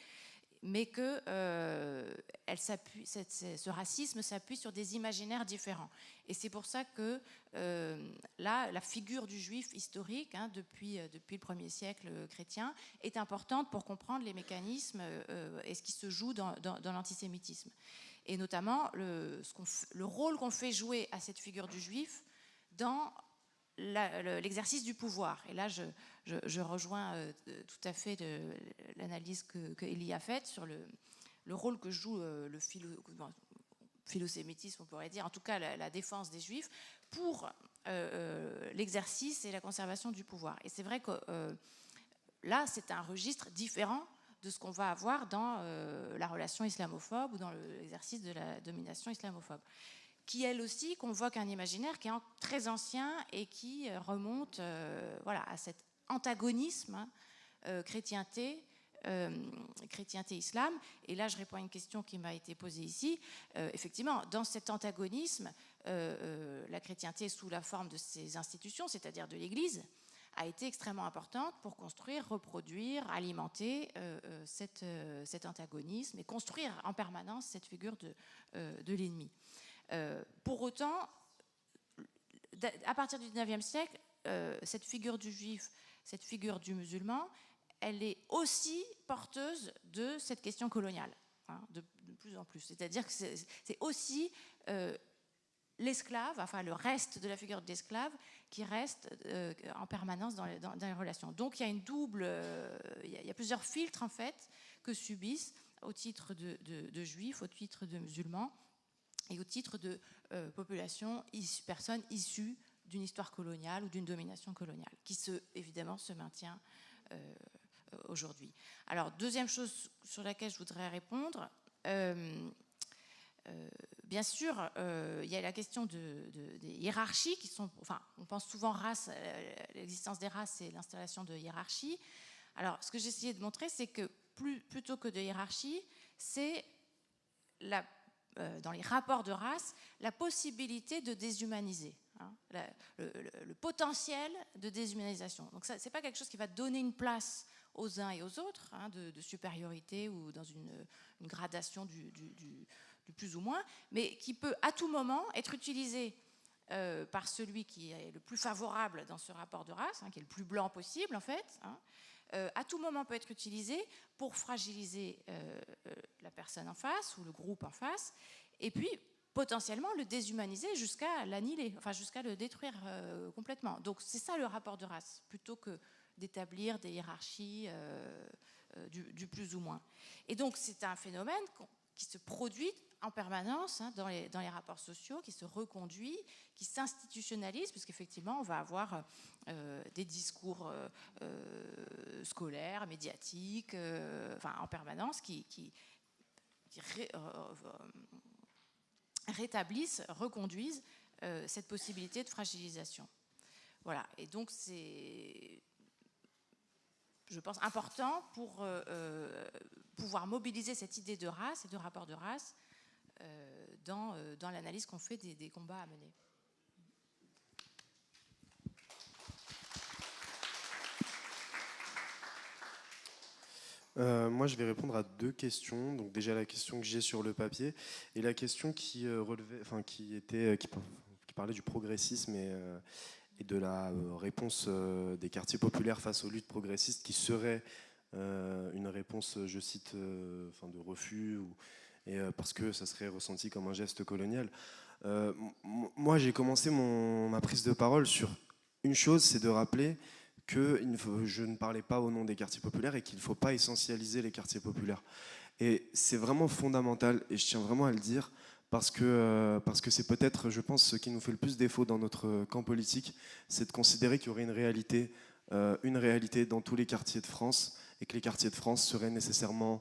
mais que ce racisme s'appuie sur des imaginaires différents. Et c'est pour ça que là, la figure du juif historique, hein, depuis le 1er siècle chrétien, est importante pour comprendre les mécanismes et ce qui se joue dans l'antisémitisme. Et notamment le rôle qu'on fait jouer à cette figure du juif dans l'exercice du pouvoir. Et là, je rejoins tout à fait l'analyse que Elie a faite sur le rôle que joue le philosémitisme, on pourrait dire, en tout cas la défense des Juifs, pour l'exercice et la conservation du pouvoir. Et c'est vrai que là, c'est un registre différent de ce qu'on va avoir dans la relation islamophobe ou dans l'exercice de la domination islamophobe, qui elle aussi convoque un imaginaire qui est très ancien et qui remonte à cet antagonisme chrétienté-islam. Et là, je réponds à une question qui m'a été posée ici. Effectivement, dans cet antagonisme, la chrétienté sous la forme de ses institutions, c'est-à-dire de l'Église, a été extrêmement importante pour construire, reproduire, alimenter cet antagonisme et construire en permanence cette figure de l'ennemi. Pour autant, à partir du XIXe siècle, cette figure du juif, cette figure du musulman, elle est aussi porteuse de cette question coloniale, hein, de plus en plus. C'est-à-dire que c'est aussi l'esclave, enfin le reste de la figure de l'esclave, qui reste en permanence dans les relations. Donc il y a il y a plusieurs filtres en fait que subissent au titre de juifs, au titre de musulmans, et au titre de personnes issues d'une histoire coloniale ou d'une domination coloniale, qui évidemment se maintient aujourd'hui. Alors, deuxième chose sur laquelle je voudrais répondre, bien sûr, il y a la question des hiérarchies qui sont... Enfin, on pense souvent l'existence des races et l'installation de hiérarchies. Alors, ce que j'ai essayé de montrer, c'est que plutôt que de hiérarchie, c'est dans les rapports de race la possibilité de déshumaniser, hein, le potentiel de déshumanisation. Donc ce n'est pas quelque chose qui va donner une place aux uns et aux autres, hein, de supériorité ou dans une gradation du plus ou moins, mais qui peut à tout moment être utilisé par celui qui est le plus favorable dans ce rapport de race, hein, qui est le plus blanc possible en fait, hein, à tout moment peut être utilisé pour fragiliser la personne en face ou le groupe en face, et puis potentiellement le déshumaniser jusqu'à l'annihiler, enfin jusqu'à le détruire complètement. Donc c'est ça le rapport de race, plutôt que d'établir des hiérarchies du plus ou moins. Et donc c'est un phénomène qui se produit en permanence, hein, dans les rapports sociaux, qui se reconduit, qui s'institutionnalise, puisqu'effectivement on va avoir des discours scolaires, médiatiques, enfin, en permanence, qui rétablissent, reconduisent cette possibilité de fragilisation. Voilà, et donc c'est, je pense, important pour pouvoir mobiliser cette idée de race et de rapport de race dans l'analyse qu'on fait des combats à mener. Moi, je vais répondre à 2 questions. Donc déjà la question que j'ai sur le papier et la question qui relevait, enfin qui parlait du progressisme et de la réponse des quartiers populaires face aux luttes progressistes, qui serait une réponse, je cite, de refus parce que ça serait ressenti comme un geste colonial. Moi, j'ai commencé ma prise de parole sur une chose, c'est de rappeler que je ne parlais pas au nom des quartiers populaires et qu'il ne faut pas essentialiser les quartiers populaires. Et c'est vraiment fondamental, et je tiens vraiment à le dire, parce que c'est peut-être, je pense, ce qui nous fait le plus défaut dans notre camp politique, c'est de considérer qu'il y aurait une réalité dans tous les quartiers de France, et que les quartiers de France seraient nécessairement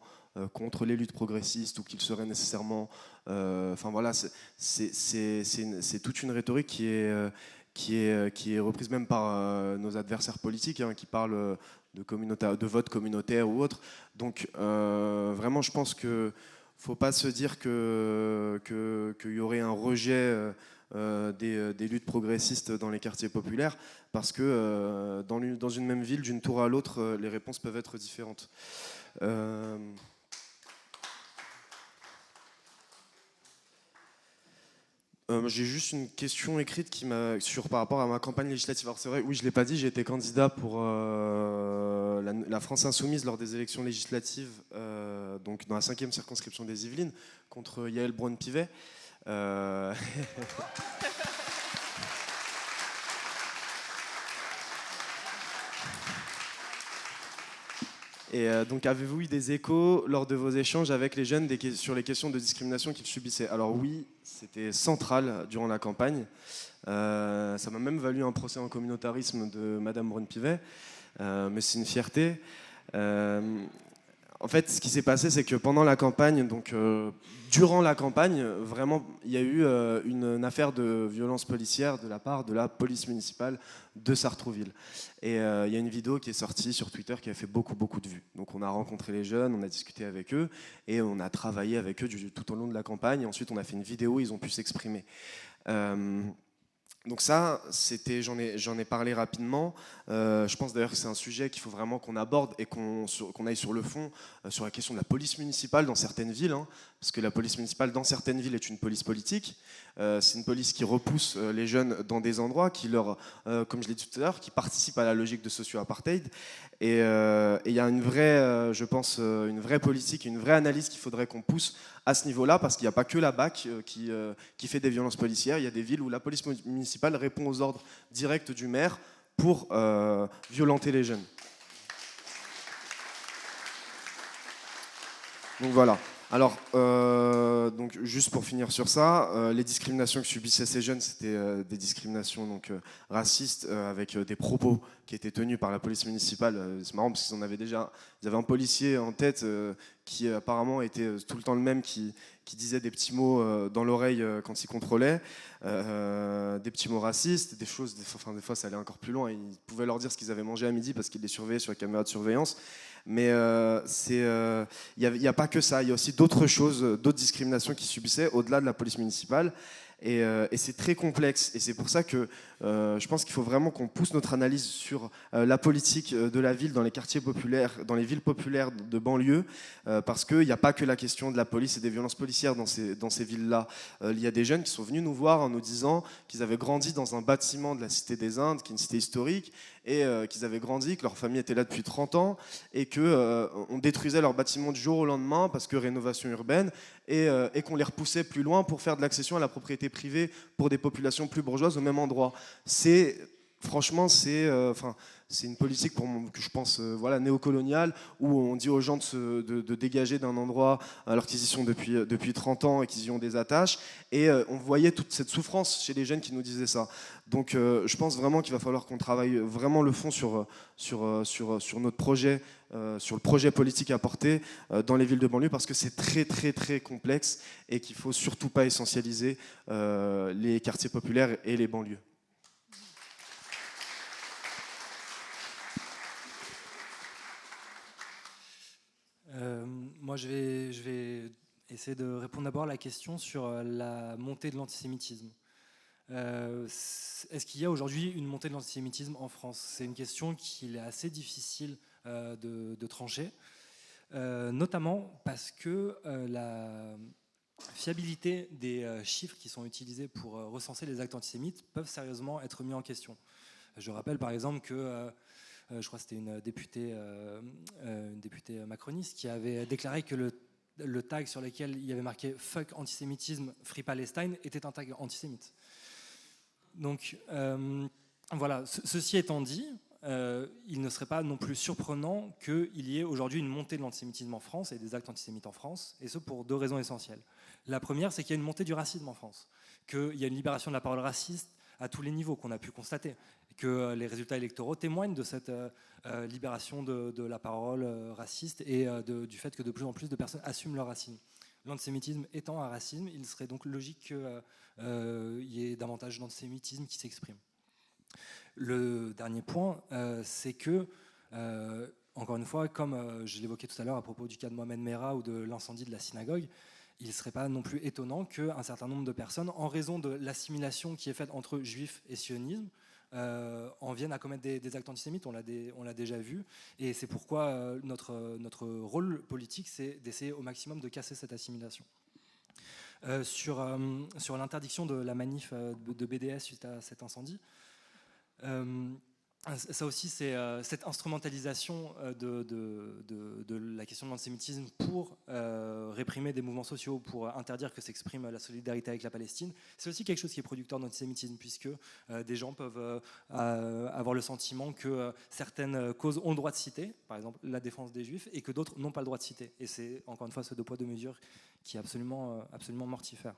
contre les luttes progressistes, ou qu'ils seraient nécessairement... Enfin voilà, c'est toute une rhétorique qui est reprise même par nos adversaires politiques, hein, qui parlent de vote communautaire ou autre. Donc vraiment, je pense qu'il ne faut pas se dire qu'il y aurait un rejet des luttes progressistes dans les quartiers populaires, parce que dans une même ville, d'une tour à l'autre, les réponses peuvent être différentes. J'ai juste une question écrite par rapport à ma campagne législative. Alors c'est vrai, oui, je ne l'ai pas dit, j'ai été candidat pour la France Insoumise lors des élections législatives, donc dans la 5e circonscription des Yvelines, contre Yaël Braun-Pivet. Et donc, avez-vous eu des échos lors de vos échanges avec les jeunes sur les questions de discrimination qu'ils subissaient? Alors oui, c'était central durant la campagne. Ça m'a même valu un procès en communautarisme de Madame Braun-Pivet, mais c'est une fierté. En fait, ce qui s'est passé, c'est que pendant la campagne, donc durant la campagne, vraiment, il y a eu une affaire de violence policière de la part de la police municipale de Sartrouville. Et il y a une vidéo qui est sortie sur Twitter qui a fait beaucoup de vues. Donc on a rencontré les jeunes, on a discuté avec eux et on a travaillé avec eux tout au long de la campagne. Et ensuite, on a fait une vidéo, ils ont pu s'exprimer. Donc ça, j'en ai parlé rapidement. Je pense d'ailleurs que c'est un sujet qu'il faut vraiment qu'on aborde et qu'on aille sur le fond, sur la question de la police municipale dans certaines villes, hein, parce que la police municipale dans certaines villes est une police politique. C'est une police qui repousse les jeunes dans des endroits, qui comme je l'ai dit tout à l'heure, qui participe à la logique de socio-apartheid. Et il y a une vraie, je pense, une vraie politique, une vraie analyse qu'il faudrait qu'on pousse à ce niveau-là, parce qu'il n'y a pas que la BAC qui fait des violences policières. Il y a des villes où la police municipale répond aux ordres directs du maire pour violenter les jeunes. Donc voilà. Alors, donc juste pour finir sur ça, les discriminations que subissaient ces jeunes, c'était des discriminations donc, racistes, avec des propos qui étaient tenus par la police municipale. C'est marrant parce qu'ils avaient un policier en tête qui apparemment était tout le temps le même, qui qui disaient des petits mots dans l'oreille quand ils contrôlaient, des petits mots racistes, des choses, des fois ça allait encore plus loin, ils pouvaient leur dire ce qu'ils avaient mangé à midi parce qu'ils les surveillaient sur la caméra de surveillance. Mais il n'y a pas que ça, il y a aussi d'autres choses, d'autres discriminations qu'ils subissaient au-delà de la police municipale. Et c'est très complexe. Et c'est pour ça que je pense qu'il faut vraiment qu'on pousse notre analyse sur la politique de la ville dans les quartiers populaires, dans les villes populaires de banlieue, parce qu'il n'y a pas que la question de la police et des violences policières dans ces villes-là. Il y a des jeunes qui sont venus nous voir en nous disant qu'ils avaient grandi dans un bâtiment de la Cité des Indes, qui est une cité historique, et qu'ils avaient grandi, que leur famille était là depuis 30 ans, et qu'on détruisait leur bâtiment du jour au lendemain parce que rénovation urbaine, et qu'on les repoussait plus loin pour faire de l'accession à la propriété privée pour des populations plus bourgeoises au même endroit. Franchement, c'est une politique que je pense néocoloniale, où on dit aux gens de dégager d'un endroit alors qu'ils y sont depuis 30 ans et qu'ils y ont des attaches. Et on voyait toute cette souffrance chez les jeunes qui nous disaient ça. Donc je pense vraiment qu'il va falloir qu'on travaille vraiment le fond sur notre projet, sur le projet politique à porter dans les villes de banlieue, parce que c'est très très très complexe et qu'il ne faut surtout pas essentialiser les quartiers populaires et les banlieues. Moi, je vais essayer de répondre d'abord à la question sur la montée de l'antisémitisme. Est-ce qu'il y a aujourd'hui une montée de l'antisémitisme en France ? C'est une question qu'il est assez difficile de trancher, notamment parce que la fiabilité des chiffres qui sont utilisés pour recenser les actes antisémites peuvent sérieusement être mis en question. Je rappelle par exemple que je crois que c'était une députée macroniste qui avait déclaré que le tag sur lequel il y avait marqué « Fuck antisémitisme, Free Palestine » était un tag antisémite. Donc voilà, ceci étant dit, il ne serait pas non plus surprenant qu'il y ait aujourd'hui une montée de l'antisémitisme en France et des actes antisémites en France, et ce pour deux raisons essentielles. La première, c'est qu'il y a une montée du racisme en France, qu'il y a une libération de la parole raciste à tous les niveaux qu'on a pu constater, que les résultats électoraux témoignent de cette libération de la parole raciste et du fait que de plus en plus de personnes assument leur racisme. L'antisémitisme étant un racisme, il serait donc logique qu'il y ait davantage d'antisémitisme qui s'exprime. Le dernier point, c'est que, encore une fois, comme je l'évoquais tout à l'heure à propos du cas de Mohamed Merah ou de l'incendie de la synagogue, il ne serait pas non plus étonnant qu'un certain nombre de personnes, en raison de l'assimilation qui est faite entre juifs et sionisme, en viennent à commettre des actes antisémites, on l'a déjà vu, et c'est pourquoi notre rôle politique, c'est d'essayer au maximum de casser cette assimilation. Sur l'interdiction de la manif de BDS suite à cet incendie, ça aussi, c'est cette instrumentalisation de la question de l'antisémitisme pour réprimer des mouvements sociaux, pour interdire que s'exprime la solidarité avec la Palestine. C'est aussi quelque chose qui est producteur d'antisémitisme, puisque des gens peuvent avoir le sentiment que certaines causes ont le droit de citer, par exemple la défense des Juifs, et que d'autres n'ont pas le droit de citer. Et c'est encore une fois ce deux poids deux mesures qui est absolument mortifère.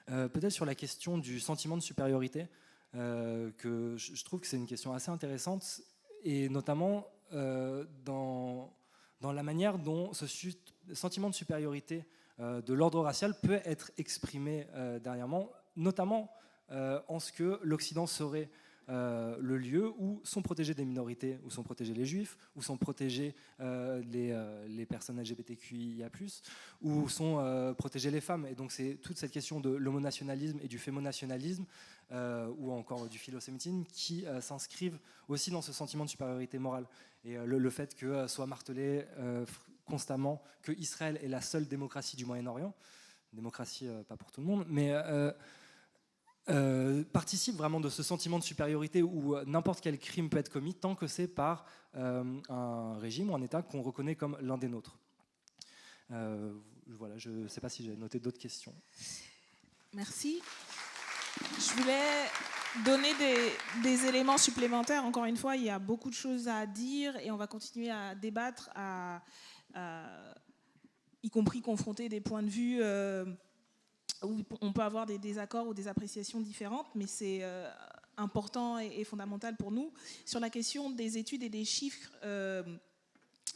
Peut-être sur la question du sentiment de supériorité, que je trouve que c'est une question assez intéressante, et notamment dans la manière dont ce sentiment de supériorité de l'ordre racial peut être exprimé dernièrement, notamment en ce que l'Occident serait le lieu où sont protégées des minorités, où sont protégés les juifs, où sont protégées les personnes LGBTQIA+, où sont protégées les femmes. Et donc c'est toute cette question de l'homonationalisme et du fémonationalisme, ou encore du philosémitisme, qui s'inscrivent aussi dans ce sentiment de supériorité morale. Et le fait que soit martelé constamment que Israël est la seule démocratie du Moyen-Orient, démocratie pas pour tout le monde, mais participe vraiment de ce sentiment de supériorité où n'importe quel crime peut être commis tant que c'est par un régime ou un État qu'on reconnaît comme l'un des nôtres. Voilà, je ne sais pas si j'ai noté d'autres questions. Merci. Je voulais donner des éléments supplémentaires. Encore une fois, il y a beaucoup de choses à dire et on va continuer à débattre, y compris confronter des points de vue où on peut avoir des désaccords ou des appréciations différentes, mais c'est important et fondamental pour nous. Sur la question des études et des chiffres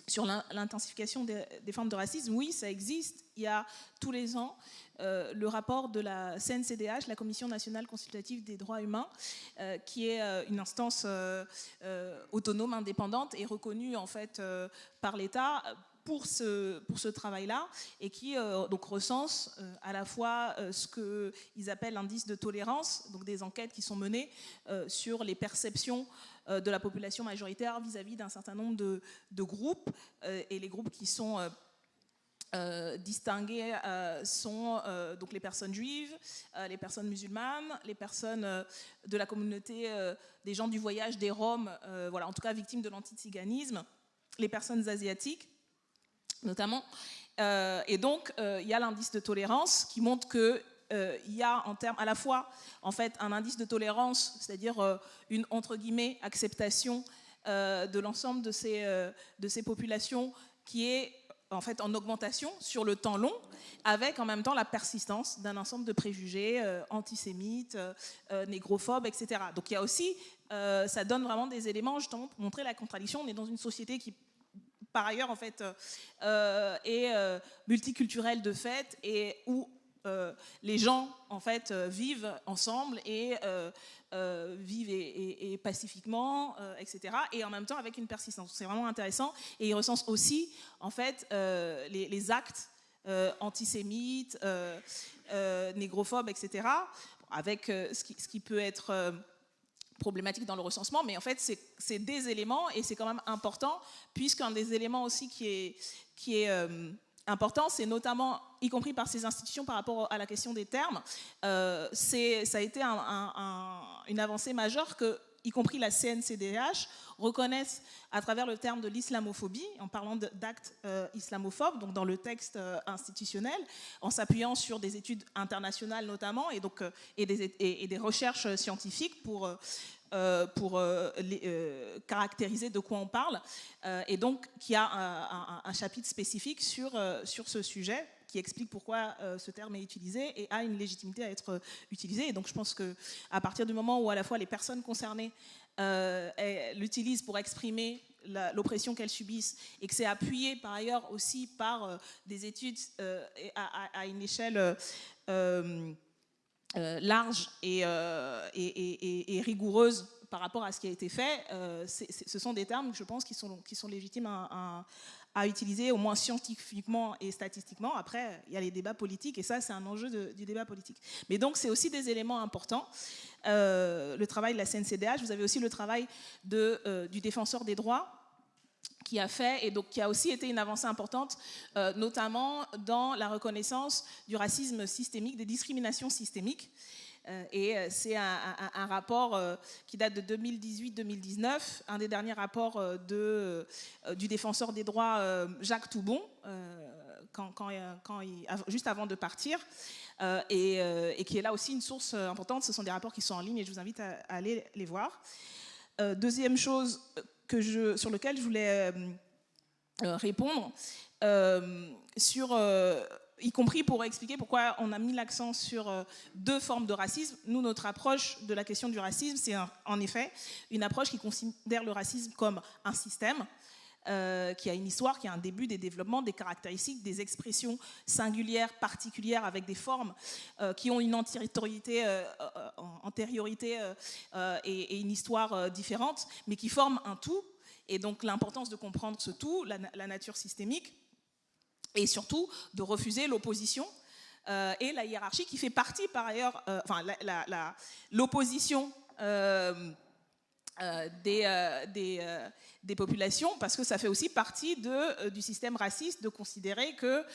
sur l'intensification des formes de racisme, oui, ça existe. Il y a tous les ans le rapport de la CNCDH, la Commission nationale consultative des droits humains, qui est une instance autonome, indépendante et reconnue en fait par l'État pour ce travail-là, et qui donc recense à la fois ce qu'ils appellent l'indice de tolérance, donc des enquêtes qui sont menées sur les perceptions de la population majoritaire vis-à-vis d'un certain nombre de groupes, et les groupes qui sont distingués sont donc les personnes juives, les personnes musulmanes, les personnes de la communauté des gens du voyage, des Roms, voilà, en tout cas victimes de l'antiziganisme, les personnes asiatiques notamment. Et donc il y a l'indice de tolérance qui montre que il y a en termes à la fois en fait un indice de tolérance, c'est-à-dire une entre guillemets acceptation de l'ensemble de ces populations qui est en fait en augmentation sur le temps long, avec en même temps la persistance d'un ensemble de préjugés antisémites, négrophobes, etc. Donc il y a aussi, ça donne vraiment des éléments justement pour montrer la contradiction. On est dans une société qui par ailleurs en fait est multiculturelle de fait, et où les gens en fait vivent ensemble et vivent et pacifiquement, etc. Et en même temps avec une persistance. C'est vraiment intéressant. Et il recense aussi en fait les actes antisémites, négrophobes, etc. Avec ce qui peut être problématique dans le recensement, mais en fait c'est des éléments, et c'est quand même important, puisqu'un des éléments aussi qui est important, c'est notamment, y compris par ces institutions par rapport à la question des termes, ça a été une avancée majeure que, y compris la CNCDH, reconnaissent à travers le terme de l'islamophobie, en parlant d'actes islamophobes, donc dans le texte institutionnel, en s'appuyant sur des études internationales notamment, et, donc, et des recherches scientifiques pour caractériser de quoi on parle, et donc qui a un chapitre spécifique sur ce sujet, qui explique pourquoi ce terme est utilisé et a une légitimité à être utilisé. Et donc je pense qu'à partir du moment où à la fois les personnes concernées l'utilisent pour exprimer l'oppression qu'elles subissent, et que c'est appuyé par ailleurs aussi par des études à une échelle large et rigoureuse par rapport à ce qui a été fait, ce sont des termes, je pense, qui sont légitimes à utiliser, au moins scientifiquement et statistiquement. Après, il y a les débats politiques, et ça, c'est un enjeu du débat politique. Mais donc, c'est aussi des éléments importants. Le travail de la CNCDH, vous avez aussi le travail du défenseur des droits, qui a fait, et donc qui a aussi été une avancée importante, notamment dans la reconnaissance du racisme systémique, des discriminations systémiques. Et c'est un rapport qui date de 2018-2019, un des derniers rapports du défenseur des droits Jacques Toubon, juste avant de partir, et qui est là aussi une source importante. Ce sont des rapports qui sont en ligne, et je vous invite à aller les voir. Deuxième chose sur laquelle je voulais répondre, y compris pour expliquer pourquoi on a mis l'accent sur deux formes de racisme. Nous, notre approche de la question du racisme, c'est en effet une approche qui considère le racisme comme un système qui a une histoire, qui a un début, des développements, des caractéristiques, des expressions singulières, particulières, avec des formes qui ont une antériorité et une histoire différente, mais qui forment un tout. Et donc l'importance de comprendre ce tout, la nature systémique, et surtout de refuser l'opposition et la hiérarchie, qui fait partie par ailleurs, l'opposition des populations, parce que ça fait aussi partie du système raciste de considérer qu'il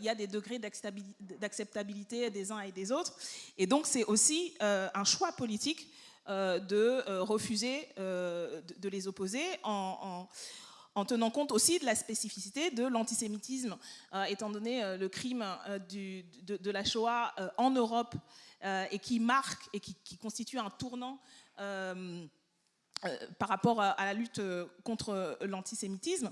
y a des degrés d'acceptabilité des uns et des autres. Et donc c'est aussi un choix politique de refuser de les opposer en tenant compte aussi de la spécificité de l'antisémitisme, étant donné le crime de la Shoah en Europe, et qui marque et qui constitue un tournant par rapport à la lutte contre l'antisémitisme,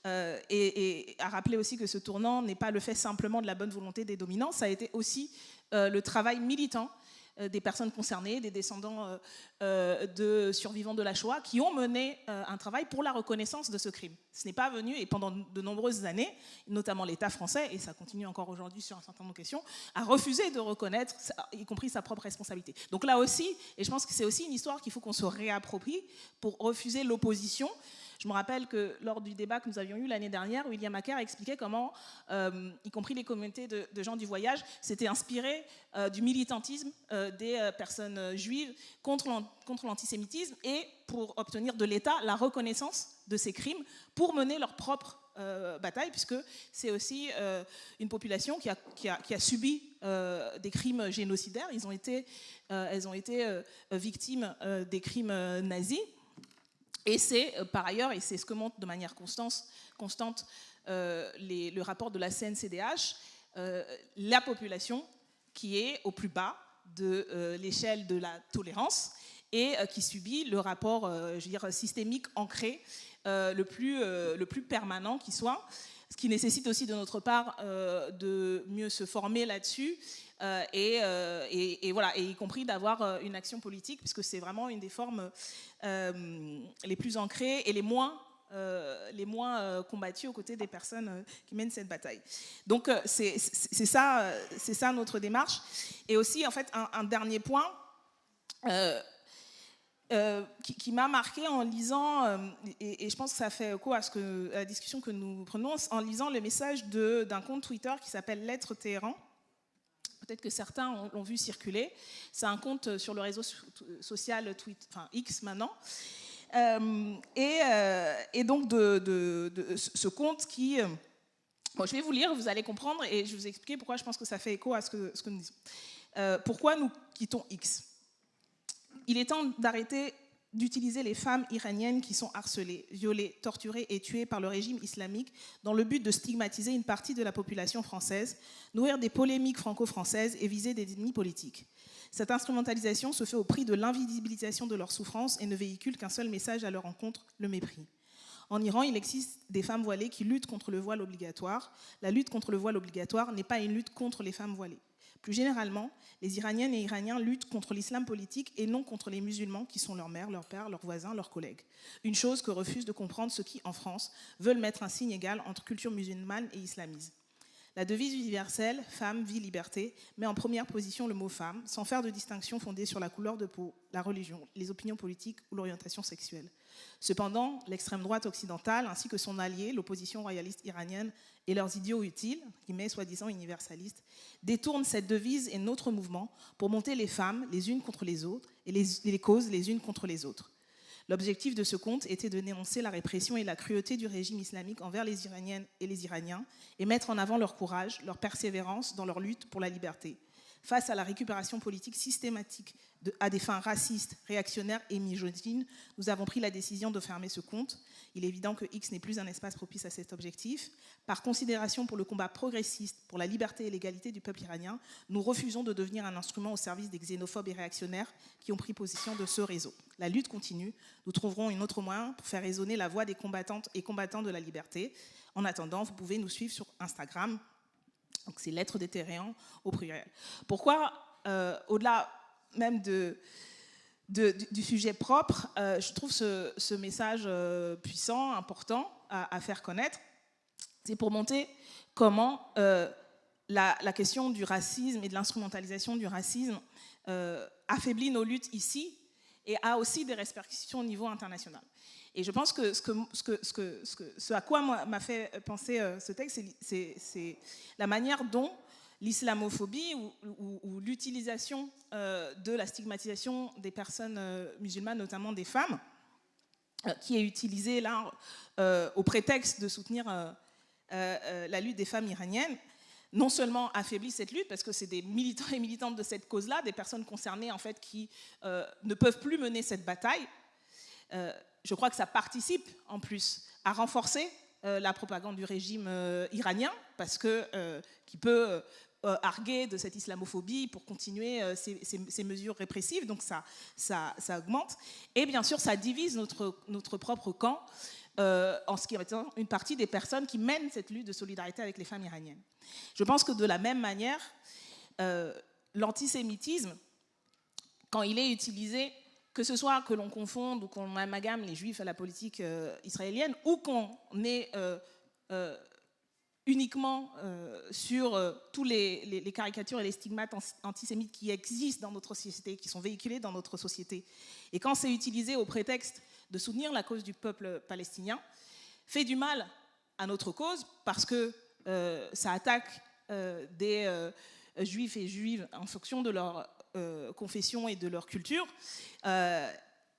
et à rappeler aussi que ce tournant n'est pas le fait simplement de la bonne volonté des dominants, ça a été aussi le travail militant des personnes concernées, des descendants de survivants de la Shoah, qui ont mené un travail pour la reconnaissance de ce crime. Ce n'est pas venu, et pendant de nombreuses années, notamment l'État français, et ça continue encore aujourd'hui sur un certain nombre de questions, a refusé de reconnaître, y compris sa propre responsabilité. Donc là aussi, et je pense que c'est aussi une histoire qu'il faut qu'on se réapproprie pour refuser l'opposition. Je me rappelle que lors du débat que nous avions eu l'année dernière, William Hacker expliquait comment, y compris les communautés de gens du voyage, s'étaient inspirés du militantisme des personnes juives contre l'antisémitisme et pour obtenir de l'État la reconnaissance de ces crimes pour mener leur propre bataille, puisque c'est aussi une population qui a subi des crimes génocidaires. Elles ont été victimes des crimes nazis. Et c'est par ailleurs, et c'est ce que montre de manière constante le rapport de la CNCDH, la population qui est au plus bas de l'échelle de la tolérance et qui subit le rapport, je veux dire, systémique ancré le plus permanent qui soit, ce qui nécessite aussi de notre part de mieux se former là-dessus. Et voilà, et y compris d'avoir une action politique, puisque c'est vraiment une des formes les plus ancrées et les moins combattues aux côtés des personnes qui mènent cette bataille. Donc c'est ça notre démarche. Et aussi, en fait, un dernier point qui m'a marqué en lisant, et je pense que ça fait écho à la discussion que nous prenons, en lisant le message d'un compte Twitter qui s'appelle Lettres Téhéran. Peut-être que certains l'ont vu circuler. C'est un compte sur le réseau social X maintenant. Et donc de ce compte qui... Bon, je vais vous lire, vous allez comprendre, et je vais vous expliquer pourquoi je pense que ça fait écho à ce que nous disons. Pourquoi nous quittons X ? Il est temps d'arrêter d'utiliser les femmes iraniennes qui sont harcelées, violées, torturées et tuées par le régime islamique dans le but de stigmatiser une partie de la population française, nourrir des polémiques franco-françaises et viser des ennemis politiques. Cette instrumentalisation se fait au prix de l'invisibilisation de leurs souffrances et ne véhicule qu'un seul message à leur encontre, le mépris. En Iran, il existe des femmes voilées qui luttent contre le voile obligatoire. La lutte contre le voile obligatoire n'est pas une lutte contre les femmes voilées. Plus généralement, les Iraniennes et Iraniens luttent contre l'islam politique et non contre les musulmans qui sont leurs mères, leurs pères, leurs voisins, leurs collègues. Une chose que refusent de comprendre ceux qui, en France, veulent mettre un signe égal entre culture musulmane et islamisme. La devise universelle, femme, vie, liberté, met en première position le mot femme, sans faire de distinction fondée sur la couleur de peau, la religion, les opinions politiques ou l'orientation sexuelle. Cependant, l'extrême droite occidentale, ainsi que son allié, l'opposition royaliste iranienne, et leurs idiots utiles, guillemets soi-disant universalistes, détournent cette devise et notre mouvement pour monter les femmes les unes contre les autres et les causes les unes contre les autres. L'objectif de ce compte était de dénoncer la répression et la cruauté du régime islamique envers les Iraniennes et les Iraniens et mettre en avant leur courage, leur persévérance dans leur lutte pour la liberté. Face à la récupération politique systématique à des fins racistes, réactionnaires et misogynes, nous avons pris la décision de fermer ce compte. Il est évident que X n'est plus un espace propice à cet objectif. Par considération pour le combat progressiste, pour la liberté et l'égalité du peuple iranien, nous refusons de devenir un instrument au service des xénophobes et réactionnaires qui ont pris position de ce réseau. La lutte continue. Nous trouverons un autre moyen pour faire résonner la voix des combattantes et combattants de la liberté. En attendant, vous pouvez nous suivre sur Instagram. Donc c'est Lettres des Téhéran au pluriel. Pourquoi, au-delà même du sujet propre, je trouve ce message puissant, important à faire connaître. C'est pour montrer comment la question du racisme et de l'instrumentalisation du racisme affaiblit nos luttes ici et a aussi des répercussions au niveau international. Et je pense que ce à quoi m'a fait penser ce texte, c'est la manière dont l'islamophobie ou l'utilisation de la stigmatisation des personnes musulmanes, notamment des femmes, qui est utilisée là au prétexte de soutenir la lutte des femmes iraniennes, non seulement affaiblit cette lutte, parce que c'est des militants et militantes de cette cause-là, des personnes concernées en fait, qui ne peuvent plus mener cette bataille. Je crois que ça participe en plus à renforcer la propagande du régime iranien, parce que qui peut arguer de cette islamophobie pour continuer ces mesures répressives, donc ça augmente. Et bien sûr, ça divise notre propre camp en ce qui est une partie des personnes qui mènent cette lutte de solidarité avec les femmes iraniennes. Je pense que de la même manière, l'antisémitisme quand il est utilisé, que ce soit que l'on confonde ou qu'on amalgame les juifs à la politique israélienne, ou qu'on est uniquement sur tous les caricatures et les stigmates antisémites qui existent dans notre société, qui sont véhiculés dans notre société. Et quand c'est utilisé au prétexte de soutenir la cause du peuple palestinien, fait du mal à notre cause parce que ça attaque des juifs et juives en fonction de leur confession et de leur culture.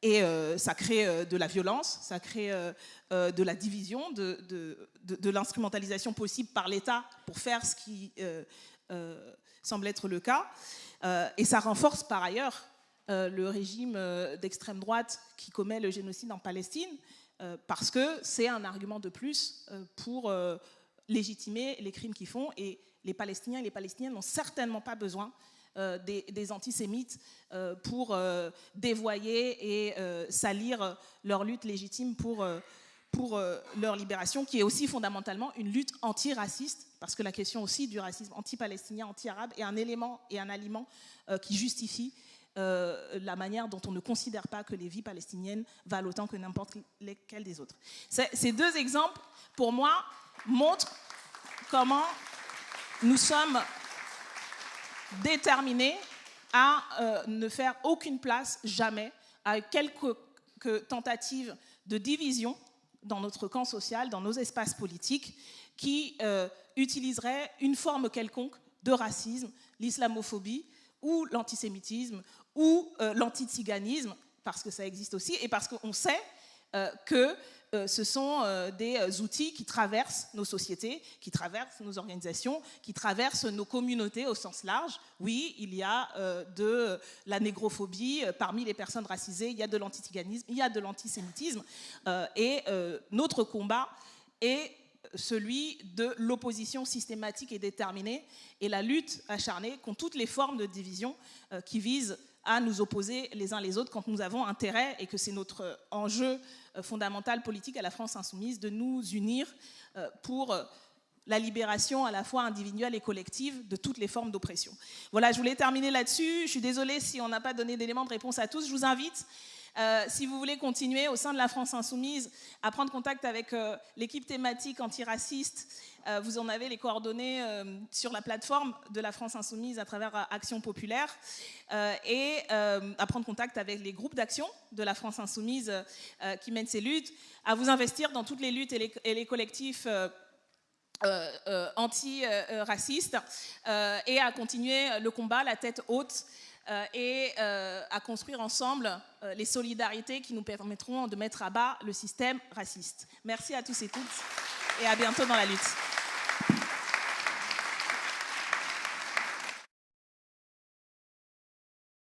Et ça crée de la violence, ça crée de la division, de l'instrumentalisation possible par l'État pour faire ce qui semble être le cas. Et ça renforce par ailleurs le régime d'extrême droite qui commet le génocide en Palestine, parce que c'est un argument de plus pour légitimer les crimes qu'ils font. Et les Palestiniens et les Palestiniennes n'ont certainement pas besoin des antisémites pour dévoyer et salir leur lutte légitime pour leur libération, qui est aussi fondamentalement une lutte antiraciste, parce que la question aussi du racisme anti-palestinien, anti-arabe est un élément et un aliment qui justifie la manière dont on ne considère pas que les vies palestiniennes valent autant que n'importe lesquelles des autres. Ces deux exemples, pour moi, montrent comment nous sommes déterminés à ne faire aucune place, jamais, à quelques tentatives de division dans notre camp social, dans nos espaces politiques, qui utiliseraient une forme quelconque de racisme, l'islamophobie ou l'antisémitisme ou l'antiziganisme, parce que ça existe aussi, et parce qu'on sait que ce sont des outils qui traversent nos sociétés, qui traversent nos organisations, qui traversent nos communautés au sens large. Oui, il y a de la négrophobie parmi les personnes racisées, il y a de l'antiziganisme, il y a de l'antisémitisme, et notre combat est celui de l'opposition systématique et déterminée et la lutte acharnée contre toutes les formes de division qui visent à nous opposer les uns les autres quand nous avons intérêt, et que c'est notre enjeu fondamental politique à la France insoumise, de nous unir pour la libération à la fois individuelle et collective de toutes les formes d'oppression. Voilà, je voulais terminer là-dessus. Je suis désolée si on n'a pas donné d'éléments de réponse à tous. Je vous invite, si vous voulez continuer au sein de la France insoumise, à prendre contact avec l'équipe thématique antiraciste. Vous en avez les coordonnées sur la plateforme de la France insoumise à travers Action populaire, et à prendre contact avec les groupes d'action de la France insoumise qui mènent ces luttes, à vous investir dans toutes les luttes et les collectifs anti-racistes, et à continuer le combat, la tête haute, et à construire ensemble les solidarités qui nous permettront de mettre à bas le système raciste. Merci à tous et toutes, et à bientôt dans la lutte.